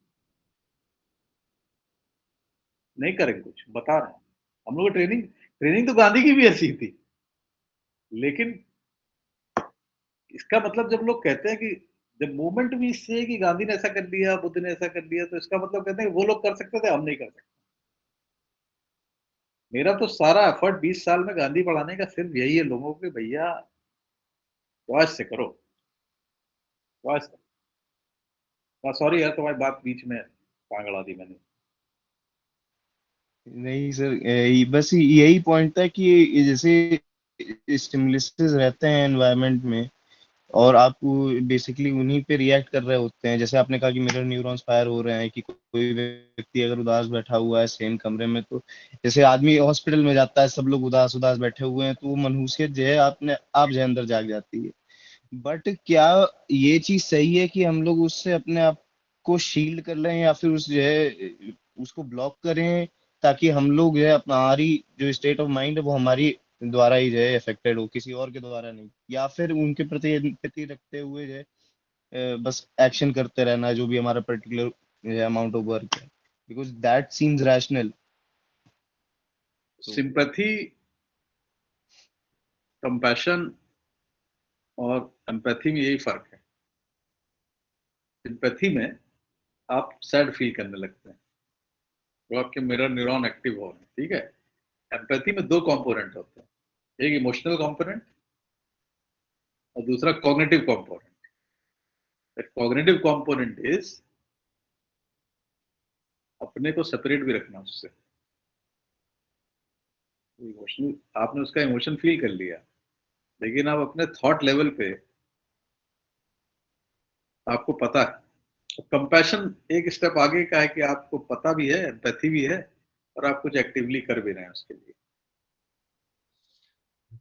नहीं करेंगे कुछ, बता रहे हैं। हम लोग ट्रेनिंग ट्रेनिंग तो गांधी की भी ऐसी थी। लेकिन इसका मतलब जब लोग कहते हैं कि जब मूवमेंट भी इससे है कि गांधी ने ऐसा कर दिया, बुद्ध ने ऐसा कर दिया, तो इसका मतलब कहते हैं कि वो लोग कर सकते थे, हम नहीं कर सकते। मेरा तो सारा एफर्ट 20 साल में गांधी पढ़ाने का सिर्फ यही है लोगों के, भैया चॉइस से करो, चॉइस। सॉरी यार, तुम्हारी बात बीच में पागल दी मैंने। नहीं सर, बस यही पॉइंट था कि ये जैसे स्टिमुलसेस रहते हैं एनवायरनमेंट में, और आप बेसिकली उन्हीं पे रिएक्ट कर रहे होते हैं। जैसे आपने कहा कि मिरर न्यूरॉन्स फायर हो रहे हैं, कि कोई व्यक्ति अगर उदास बैठा हुआ है सेम कमरे में, तो जैसे आदमी हॉस्पिटल में जाता है, सब लोग उदास उदास बैठे हुए हैं, तो वो मनहूसियत जो है आपने आप जो है अंदर जाग जाती है। बट क्या ये चीज सही है कि हम लोग उससे अपने आप को शील्ड कर लें, या फिर उस जो है उसको ब्लॉक करें, ताकि हम लोग जो है अपना हमारी जो स्टेट ऑफ माइंड है वो हमारी द्वारा ही जो है अफेक्टेड हो, किसी और के द्वारा नहीं, या फिर उनके प्रति एम्पैथी रखते हुए जो है बस एक्शन करते रहना जो भी हमारा पर्टिकुलर अमाउंट ऑफ वर्क है, because that seems rational. Sympathy, compassion और एम्पैथी में यही फर्क है। सिंपैथी में आप सैड फील करने लगते हैं, तो आपके मिरर न्यूरॉन एक्टिव हो रहे हैं, ठीक है। एम्पैथी में दो कंपोनेंट होते हैं, एक इमोशनल कंपोनेंट और दूसरा cognitive component. The cognitive component is अपने को सेपरेट भी रखना उससे। इमोशनल, आपने उसका इमोशन फील कर लिया, लेकिन आप अपने थॉट लेवल पे आपको पता है। कंपैशन एक स्टेप आगे का है कि आपको पता भी है, एम्पैथी भी है, और आप कुछ एक्टिवली कर भी रहे हैं उसके लिए।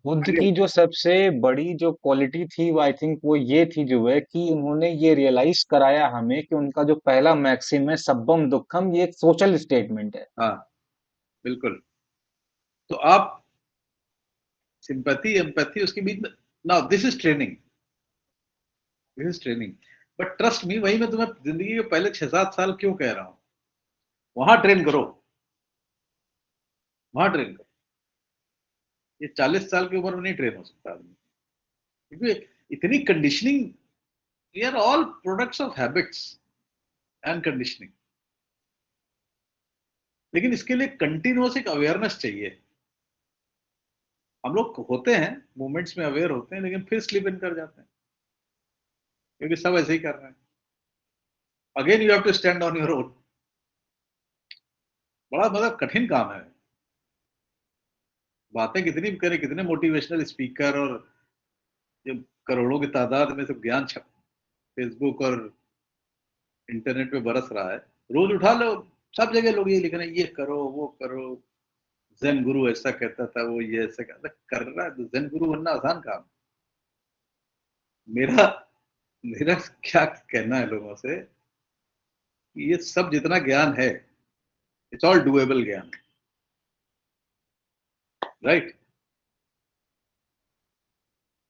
बुद्ध की जो सबसे बड़ी जो क्वालिटी थी वो आई थिंक वो ये थी जो है कि उन्होंने ये रियलाइज कराया हमें कि उनका जो पहला मैक्सिम है सब्बम दुक्खम, ये एक सोशल स्टेटमेंट है। हाँ, बिल्कुल। तो आप सिंपैथी एम्पैथी उसके बीच में, now this is training, this is training. But trust me, वही मैं तुम्हें जिंदगी के पहले 6-7 साल क्यों कह रहा हूं, वहां ट्रेन करो, वहां ट्रेन करो। ये 40 साल की उम्र में नहीं ट्रेन हो सकता आदमी, क्योंकि इतनी conditioning, we are all products of habits and conditioning. लेकिन इसके लिए कंटिन्यूअस एक अवेयरनेस चाहिए। हम लोग होते हैं मूवमेंट्स में अवेयर होते हैं, लेकिन फिर स्लिप इन कर जाते हैं, क्योंकि सब ऐसे ही कर रहे हैं। Again you have to stand on your own. बड़ा मतलब कठिन काम है। बातें कितनी भी करें, कितने मोटिवेशनल स्पीकर, और ये करोड़ों की तादाद में सब ज्ञान छप फेसबुक और इंटरनेट पे बरस रहा है। रोज उठा लो, सब जगह लोग ये लिख रहे हैं, ये करो वो करो, जैन गुरु ऐसा कहता था, वो ये ऐसा कहता कर रहा है। तो जैन गुरु बनना आसान काम है। मेरा मेरा क्या कहना है लोगों से कि ये सब जितना ज्ञान है, इट्स ऑल डुएबल ज्ञान, राइट।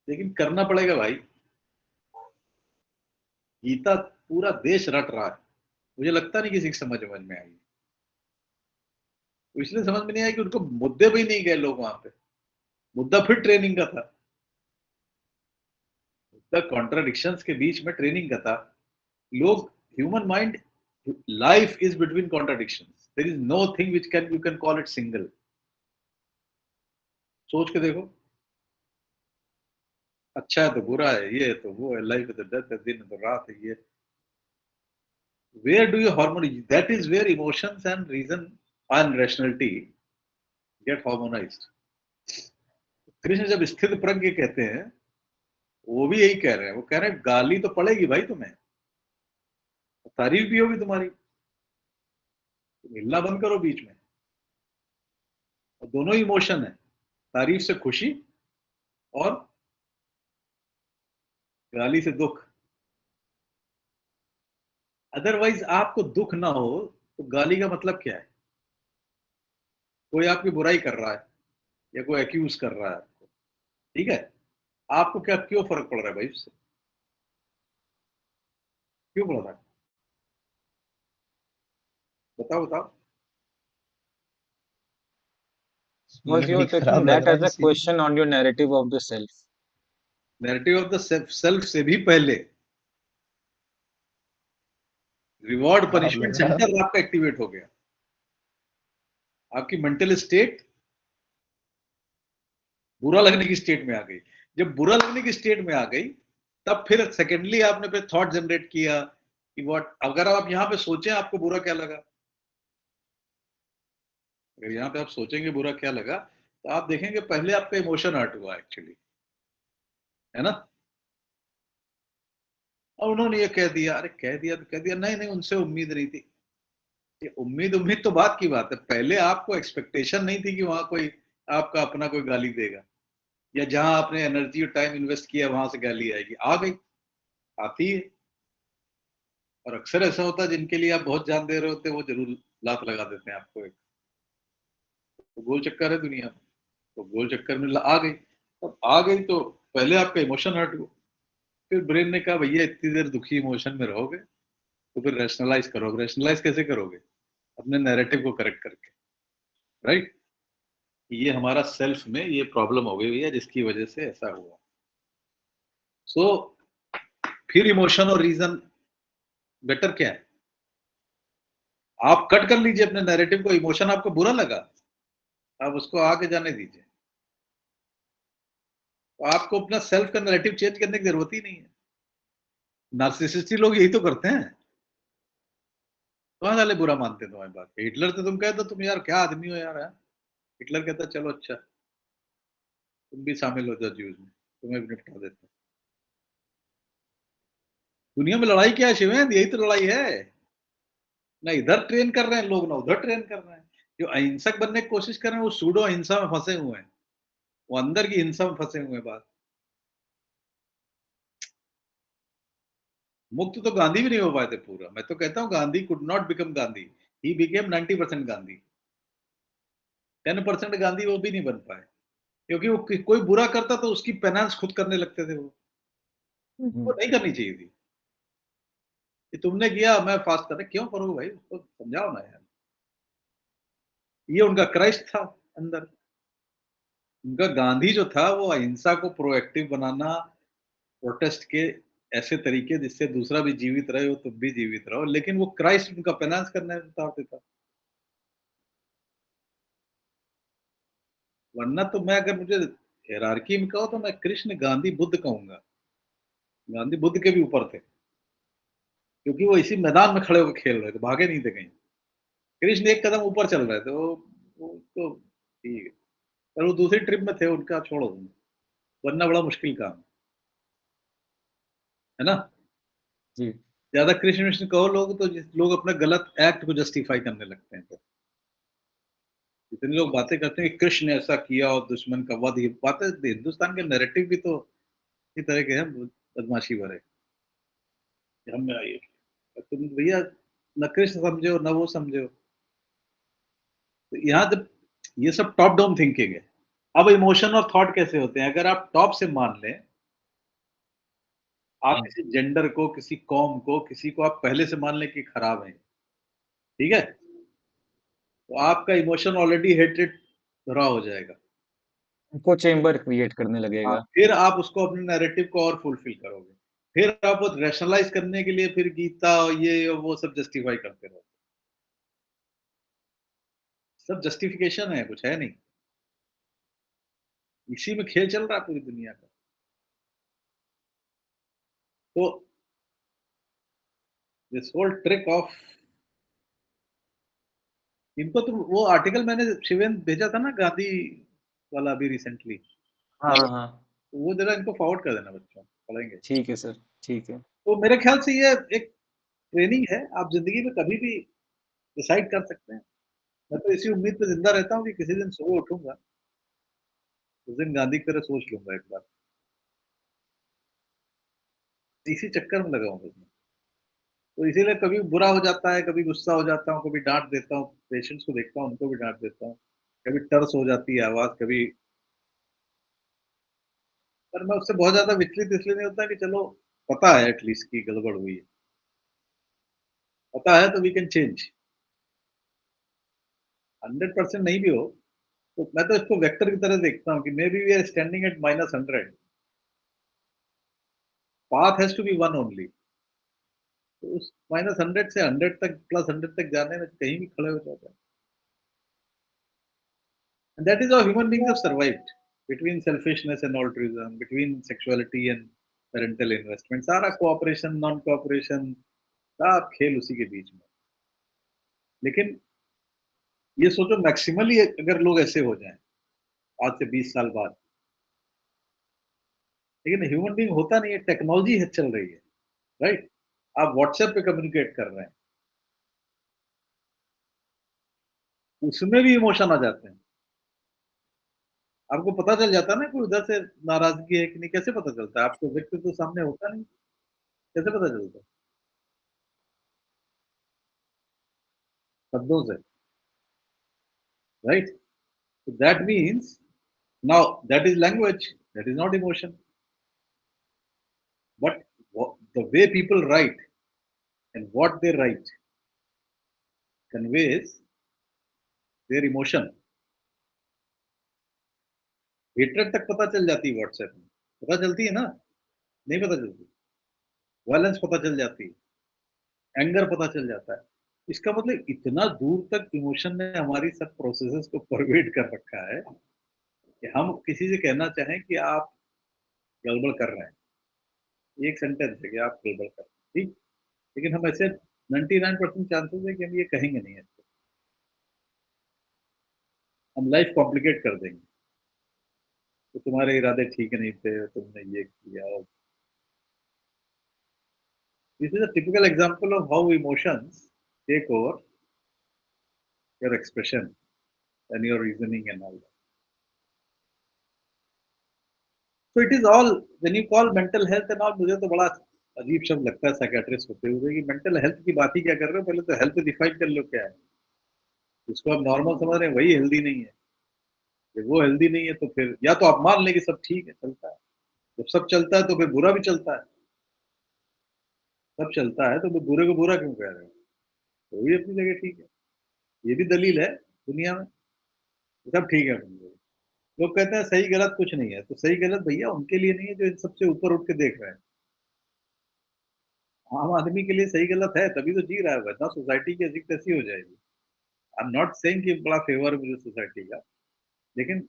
लेकिन करना पड़ेगा भाई। गीता पूरा देश रट रहा है, मुझे लगता नहीं किसी की समझ में आई। तो इसलिए समझ में नहीं आया कि उनको मुद्दे पे ही नहीं गए लोग वहां पे। मुद्दा फिर ट्रेनिंग का था, मुद्दा कॉन्ट्राडिक्शंस के बीच में ट्रेनिंग का था। लोग, human mind, life is between contradictions, there is no thing which can you can call it single. सोच के देखो, अच्छा है तो बुरा है, ये है तो वो है, लाइफ है तो डेथ है, दिन है तो रात है, ये where do you harmonize, that is where emotions and reason and rationality get harmonized। Krishna जब स्थित प्रज्ञ कहते हैं, वो भी यही कह रहे हैं। वो कह रहे हैं गाली तो पड़ेगी भाई तुम्हें, तारीफ भी होगी तुम्हारी, तुम हिलना बंद करो बीच में। और दोनों इमोशन है, तारीफ से खुशी और गाली से दुख। अदरवाइज आपको दुख ना हो तो गाली का मतलब क्या है? कोई आपकी बुराई कर रहा है या कोई एक्यूज कर रहा है आपको, ठीक है, आपको क्या क्यों फर्क पड़ रहा है भाई उससे? क्यों पड़ रहा है? बताओ बताओ। Because नहीं, you're taking खराब लग that रहा as है a इसीलिए। question on your narrative of the self. Narrative of the self से भी पहले रिवॉर्ड खराब पनिशमेंट लग रहा है। सेंटर आपका एक्टिवेट हो गया। आपकी मेंटल स्टेट बुरा लगने की स्टेट में आ गई। जब बुरा लगने की स्टेट में आ गई, तब फिर सेकेंडली आपने फिर थॉट जनरेट किया कि व्हाट, अगर आप यहां पे सोचें आपको बुरा क्या लगा, अगर यहाँ पे आप सोचेंगे बुरा क्या लगा, तो आप देखेंगे पहले आपका इमोशन हर्ट हुआ एक्चुअली, है ना। और उन्होंने ये कह दिया, अरे कह दिया तो कह दिया, नहीं नहीं उनसे उम्मीद नहीं थी। ये उम्मीद उम्मीद तो बात की बात है, पहले आपको एक्सपेक्टेशन नहीं थी कि वहां कोई आपका अपना कोई गाली देगा, या जहां आपने एनर्जी और टाइम इन्वेस्ट किया वहां से गाली आएगी, आ गई, आती है। और अक्सर ऐसा होता है जिनके लिए आप बहुत जान दे रहे होते हैं वो जरूर लात लगा देते हैं आपको। एक तो गोल चक्कर है दुनिया में, तो गोल चक्कर में आ गई। अब आ गई तो पहले आपका इमोशन हर्ट हुआ, फिर ब्रेन ने कहा भैया इतनी देर दुखी इमोशन में रहोगे तो फिर रैशनलाइज करोगे। रैशनलाइज कैसे करोगे? अपने नैरेटिव को करेक्ट करके, राइट। ये हमारा सेल्फ में ये प्रॉब्लम हो गई भैया, जिसकी वजह से ऐसा हुआ। सो फिर इमोशन और रीजन बेटर क्या है? आप कट कर लीजिए अपने नैरेटिव को। इमोशन आपको बुरा लगा, आप उसको आगे जाने दीजिए। तो आपको अपना सेल्फ का नैरेटिव चेंज करने की जरूरत ही नहीं है। नार्सिसिस्टिक लोग यही तो करते हैं। कहाँ साले बुरा मानते हैं तुम्हारी बात? हिटलर से तुम कहते तुम यार क्या आदमी हो यार, है? हिटलर कहता चलो अच्छा तुम भी शामिल हो जाओ ज्यूज में, तुम्हें भी निपटा देते हैं। दुनिया में लड़ाई क्या है शिवेंद्र? यही तो लड़ाई है। ना इधर ट्रेन कर रहे हैं लोग, ना उधर ट्रेन कर रहे हैं। जो अहिंसक बनने की कोशिश कर रहे हैं वो सूडो अहिंसा में फंसे हुए हैं, वो अंदर की हिंसा में फंसे हुए हैं। बात मुक्त तो गांधी भी नहीं हो पाए थे पूरा। मैं तो कहता हूँ Gandhi could not become Gandhi, he became 90% Gandhi. 10% Gandhi वो भी नहीं बन पाए, क्योंकि वो कोई बुरा करता तो उसकी पेनांस खुद करने लगते थे। वो नहीं करनी चाहिए थी कि तुमने किया मैं फास्ट कर रहा। क्यों करोगे भाई? उसको समझाओ ना यार। ये उनका क्राइस्ट था अंदर। उनका गांधी जो था वो अहिंसा को प्रोएक्टिव बनाना, प्रोटेस्ट के ऐसे तरीके जिससे दूसरा भी जीवित रहे हो, तुम भी जीवित रहो। लेकिन वो क्राइस्ट उनका फाइनेंस करने में उतार देता। वरना तो मैं, अगर मुझे हायरार्की में कहो तो मैं कृष्ण गांधी बुद्ध कहूंगा। गांधी बुद्ध के भी ऊपर थे, क्योंकि वो इसी मैदान में खड़े होकर खेल रहे थे, भागे नहीं थे कहीं। कृष्ण एक कदम ऊपर चल रहे थे। वो तो ठीक है, पर वो दूसरी ट्रिप में थे, उनका छोड़ो तुम। वरना बड़ा मुश्किल काम है ना। जी। ज्यादा कृष्ण विष्णु कहो लोग तो लोग अपने गलत एक्ट को जस्टिफाई करने लगते हैं। तो जितने लोग बातें करते हैं कि कृष्ण ने ऐसा किया और दुश्मन का वध, ये बातें हिंदुस्तान के नैरेटिव भी तो इसी तरह के हैं, बदमाशी भरे। हम तुम भैया न कृष्ण समझो न वो समझो। तो यहाँ जब ये सब टॉप डाउन थिंकिंग है। अब इमोशन और थॉट कैसे होते हैं? अगर आप टॉप से मान लें, आप किसी जेंडर को, किसी कौम को, किसी को आप पहले से मान लें कि खराब है, ठीक है, तो आपका इमोशन ऑलरेडी हेटेड भरा हो जाएगा। इको चेम्बर क्रिएट करने हाँ, लगेगा। फिर आप उसको अपने नैरेटिव को और फुलफिल करोगे। फिर आप वो रैशनलाइज करने के लिए फिर गीता और ये और वो सब जस्टिफाई करते रहो। सब जस्टिफिकेशन है, कुछ है नहीं। इसी में खेल चल रहा है पूरी दुनिया का। तो दिस होल ट्रिक ऑफ, इनको तो वो आर्टिकल मैंने शिवेंद्र भेजा था ना गांधी वाला अभी रिसेंटली, हाँ, हाँ, हाँ। वो जरा इनको फॉरवर्ड कर देना, बच्चों पढ़ेंगे। ठीक है सर, ठीक है। तो मेरे ख्याल से ये एक ट्रेनिंग है, आप जिंदगी में कभी भी डिसाइड कर सकते हैं। मैं तो इसी उम्मीद पे जिंदा रहता हूँ कि किसी दिन सुबह उठूंगा, उस दिन गांधी की तरह सोच लूंगा एक बार। इसी चक्कर में लगा हूँ बस मैं। तो इसीलिए कभी बुरा हो जाता है, कभी गुस्सा हो जाता हूँ, कभी डांट देता हूँ। पेशेंट्स को देखता हूँ, उनको भी डांट देता हूँ। कभी टर्स हो जाती है आवाज, कभी। पर मैं उससे बहुत ज्यादा विचलित इसलिए नहीं होता कि चलो पता है एटलीस्ट की गड़बड़ हुई है, पता है तो वी कैन चेंज। 100% नहीं भी हो तो मैं तो इसको वेक्टर की तरह देखता हूँ कि maybe we are standing at -100, path has to be one only. तो उस -100 से 100 तक, +100 तक जाने में कहीं भी खड़े हो जाता है। And that is how human beings have survived between selfishness and altruism, between sexuality and parental investment. सारा cooperation, non cooperation, सब खेल उसी के बीच में। लेकिन ये सोचो मैक्सिमली अगर लोग ऐसे हो जाएं आज से 20 साल बाद, लेकिन ह्यूमन बीइंग होता नहीं है, टेक्नोलॉजी है चल रही है। राइट? आप व्हाट्सएप पे कम्युनिकेट कर रहे हैं, उसमें भी इमोशन आ जाते हैं। आपको पता चल जाता है ना, कोई उधर से नाराजगी है कि नहीं, कैसे पता चलता है? आपको व्यक्ति तो सामने होता नहीं, कैसे पता चलता है? शब्दों से, right? So that means now that is language, that is not emotion. But the way people write and what they write conveys their emotion. Hatred तक पता चल जाती है व्हाट्सएप में, पता चलती है ना? नहीं पता चलती? वायलेंस पता चल जाती है, एंगर पता चल जाता है। इसका मतलब इतना दूर तक इमोशन ने हमारी सब प्रोसेसेस को परवेड कर रखा है कि हम किसी से कहना चाहें कि आप गड़बड़ कर रहे हैं, एक सेंटेंस है कि आप गड़बड़ कर रहे हैं, ठीक? लेकिन हम ऐसे 99% चांसेस है कि हम ये कहेंगे नहीं ऐसे, हम लाइफ कॉम्प्लिकेट कर देंगे। तो तुम्हारे इरादे ठीक नहीं थे, तुमने ये किया। This is a typical example of how emotions take over your expression and your reasoning and all. So it is all when you call mental health and all, मुझे तो बड़ा अजीब शब्द लगता है साइकियाट्रिस्ट होते हुए कि मेंटल हेल्थ की बात ही क्या कर रहे हो, पहले तो हेल्थ डिफाइन कर लो क्या है। उसको आप नॉर्मल समझ रहे हैं, वही हेल्दी नहीं है। जब वो हेल्दी नहीं है तो फिर या तो आप मान लें कि सब ठीक है, चलता है। जब सब चलता है तो फिर बुरा भी चलता है। सब चलता है तो फिर बुरे को बुरा क्यों कह रहे हो? तो भी अपनी जगह ठीक है, ये भी दलील है दुनिया में, सब ठीक है अपनी जगह। लोग कहते हैं सही गलत कुछ नहीं है, तो सही गलत भैया उनके लिए नहीं है जो इन सबसे ऊपर उठ के देख रहे हैं। आम आदमी के लिए सही गलत है, तभी तो जी रहा है, वरना सोसाइटी की ऐसी तैसी हो जाएगी। आई एम नॉट सेइंग कि बड़ा फेवर है मुझे सोसाइटी का, लेकिन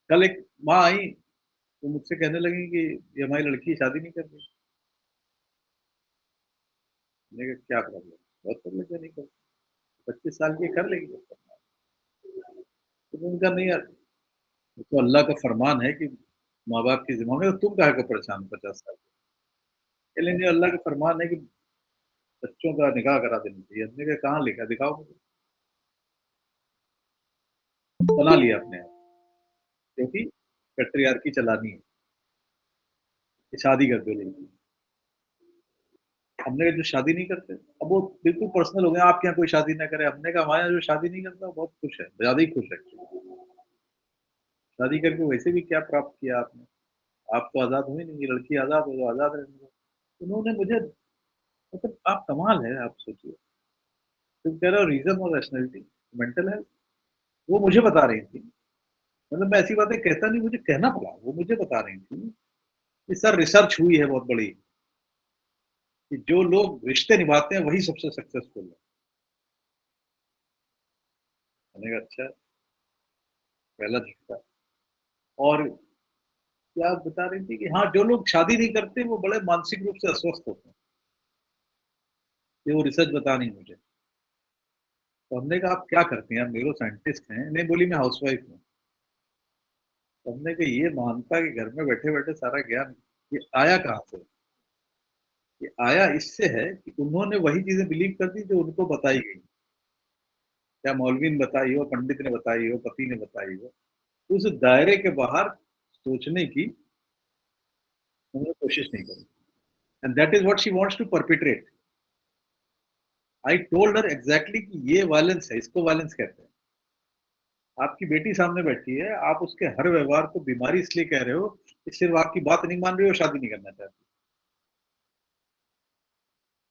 कल एक माँ आई तो मुझसे कहने लगी कि ये हमारी लड़की शादी नहीं कर रही। मैंने कहा क्या प्रॉब्लम? बहुत प्रॉब्लम, क्या नहीं कर? 25 साल की कर लेगी जब करना है। तो उनका नहीं यार, तो अल्लाह का फरमान है कि माँ बाप की जिम्मा में, तो तुम कहा को परेशान 50 साल के लिए? नहीं, अल्लाह का फरमान है कि बच्चों का निकाह करा देना चाहिए। हमने कहा कहाँ लिखा, दिखाओ मुझे। बना लिया अपने आप, क्योंकि पैट्रियार्की चलानी है कि शादी कर दो लड़की। हमने कहा जो शादी नहीं करते, अब वो बिल्कुल पर्सनल हो गया, आपके यहाँ कोई शादी ना करे। हमने कहा हमारे यहाँ जो शादी नहीं करता वो बहुत खुश है, ज्यादा ही खुश है। शादी करके वैसे भी क्या प्राप्त किया आपने? आप तो आजाद हुए नहीं, ये लड़की आजाद हो तो आजाद रहने दो। उन्होंने मुझे, मतलब आप कमाल है, आप सोचिए। तुम कह रहे हो रीजन और रैशनैलिटी, मेंटल हेल्थ, वो मुझे बता रही थी। मतलब मैं ऐसी बातें कहता नहीं, मुझे कहना पड़ा, वो मुझे बता रही थी कि सर रिसर्च हुई है बहुत बड़ी कि जो लोग रिश्ते निभाते हैं वही सबसे सक्सेसफुल है। मैंने कहा अच्छा, पहला झटका। और क्या बता रही थी कि हाँ, जो लोग शादी नहीं करते वो बड़े मानसिक रूप से अस्वस्थ होते हैं, ये वो रिसर्च बता नहीं मुझे। तो हमने कहा आप क्या करती हैं? आप न्यूरो साइंटिस्ट हैं? नहीं, बोली मैं हाउसवाइफ हूँ। तो हमने कहा ये मानता कि घर में बैठे बैठे सारा ज्ञान, ये आया कहाँ से? ये आया इससे है कि उन्होंने वही चीजें बिलीव कर दी जो उनको बताई गई। क्या मौलवी ने बताई हो, पंडित ने बताई हो, पति ने बताई हो, उस दायरे के बाहर सोचने की उन्होंने कोशिश नहीं करी। And that is what she wants to perpetrate. I told her exactly कि ये वायलेंस है, इसको वायलेंस कहते हैं। आपकी बेटी सामने बैठी है, आप उसके हर व्यवहार को बीमारी इसलिए कह रहे हो कि सिर्फ आपकी बात नहीं मान रही हो, शादी नहीं करना चाहती।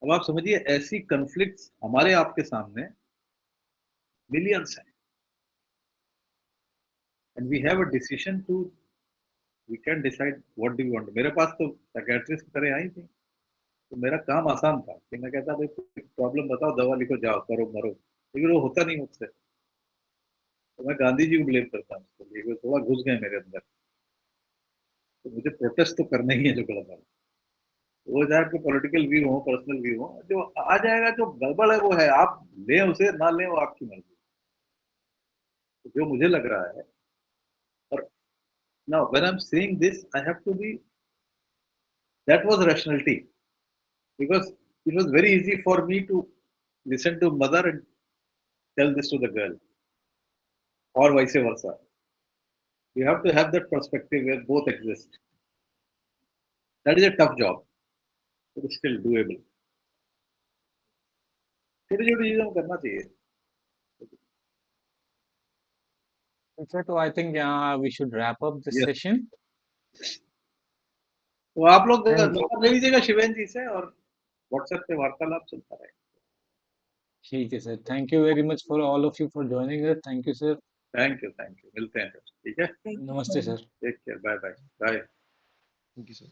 अब आप समझिए ऐसी कन्फ्लिक्ट्स हमारे आपके सामने मिलियंस हैं, and we have a decision to, we can decide what do you want. मेरे पास तो साइकियाट्रिस्ट की तरह आई थी, तो मेरा काम आसान था कि मैं कहता भाई प्रॉब्लम बताओ, दवा लिखो, जाओ करो मरो। लेकिन वो होता नहीं मुझसे, तो मैं गांधी जी को ब्लेम करता हूँ उसके लिए, वो थोड़ा घुस गए मेरे अंदर। तो मुझे प्रोटेस्ट तो करना ही है जो गलत है। वो चाहे आपके पॉलिटिकल व्यू हो, पर्सनल व्यू हो, जो आ जाएगा, जो गड़बड़ है वो है, आप लें उसे ना लें वो आपकी मर्जी। तो जो मुझे लग रहा है, और now when I am saying this I have to be, that was rationality. because it was very easy for me to listen to mother and tell this to the girl, or vice versa. You have to have that perspective where both exist. That is a tough job, but it's still doable. छोटी छोटी चीजों को करना चाहिए. So I think we should wrap up this Yes. session. तो आप लोग Thank number ले लीजिएगा शिवेन जी से और व्हाट्सएप पे वार्तालाप चलता रहे. ठीक है sir. Thank you very much for all of you for joining us. Thank you sir. Thank you मिलते हैं सर. ठीक है. नमस्ते सर. Take care. Bye bye. Thank you, sir.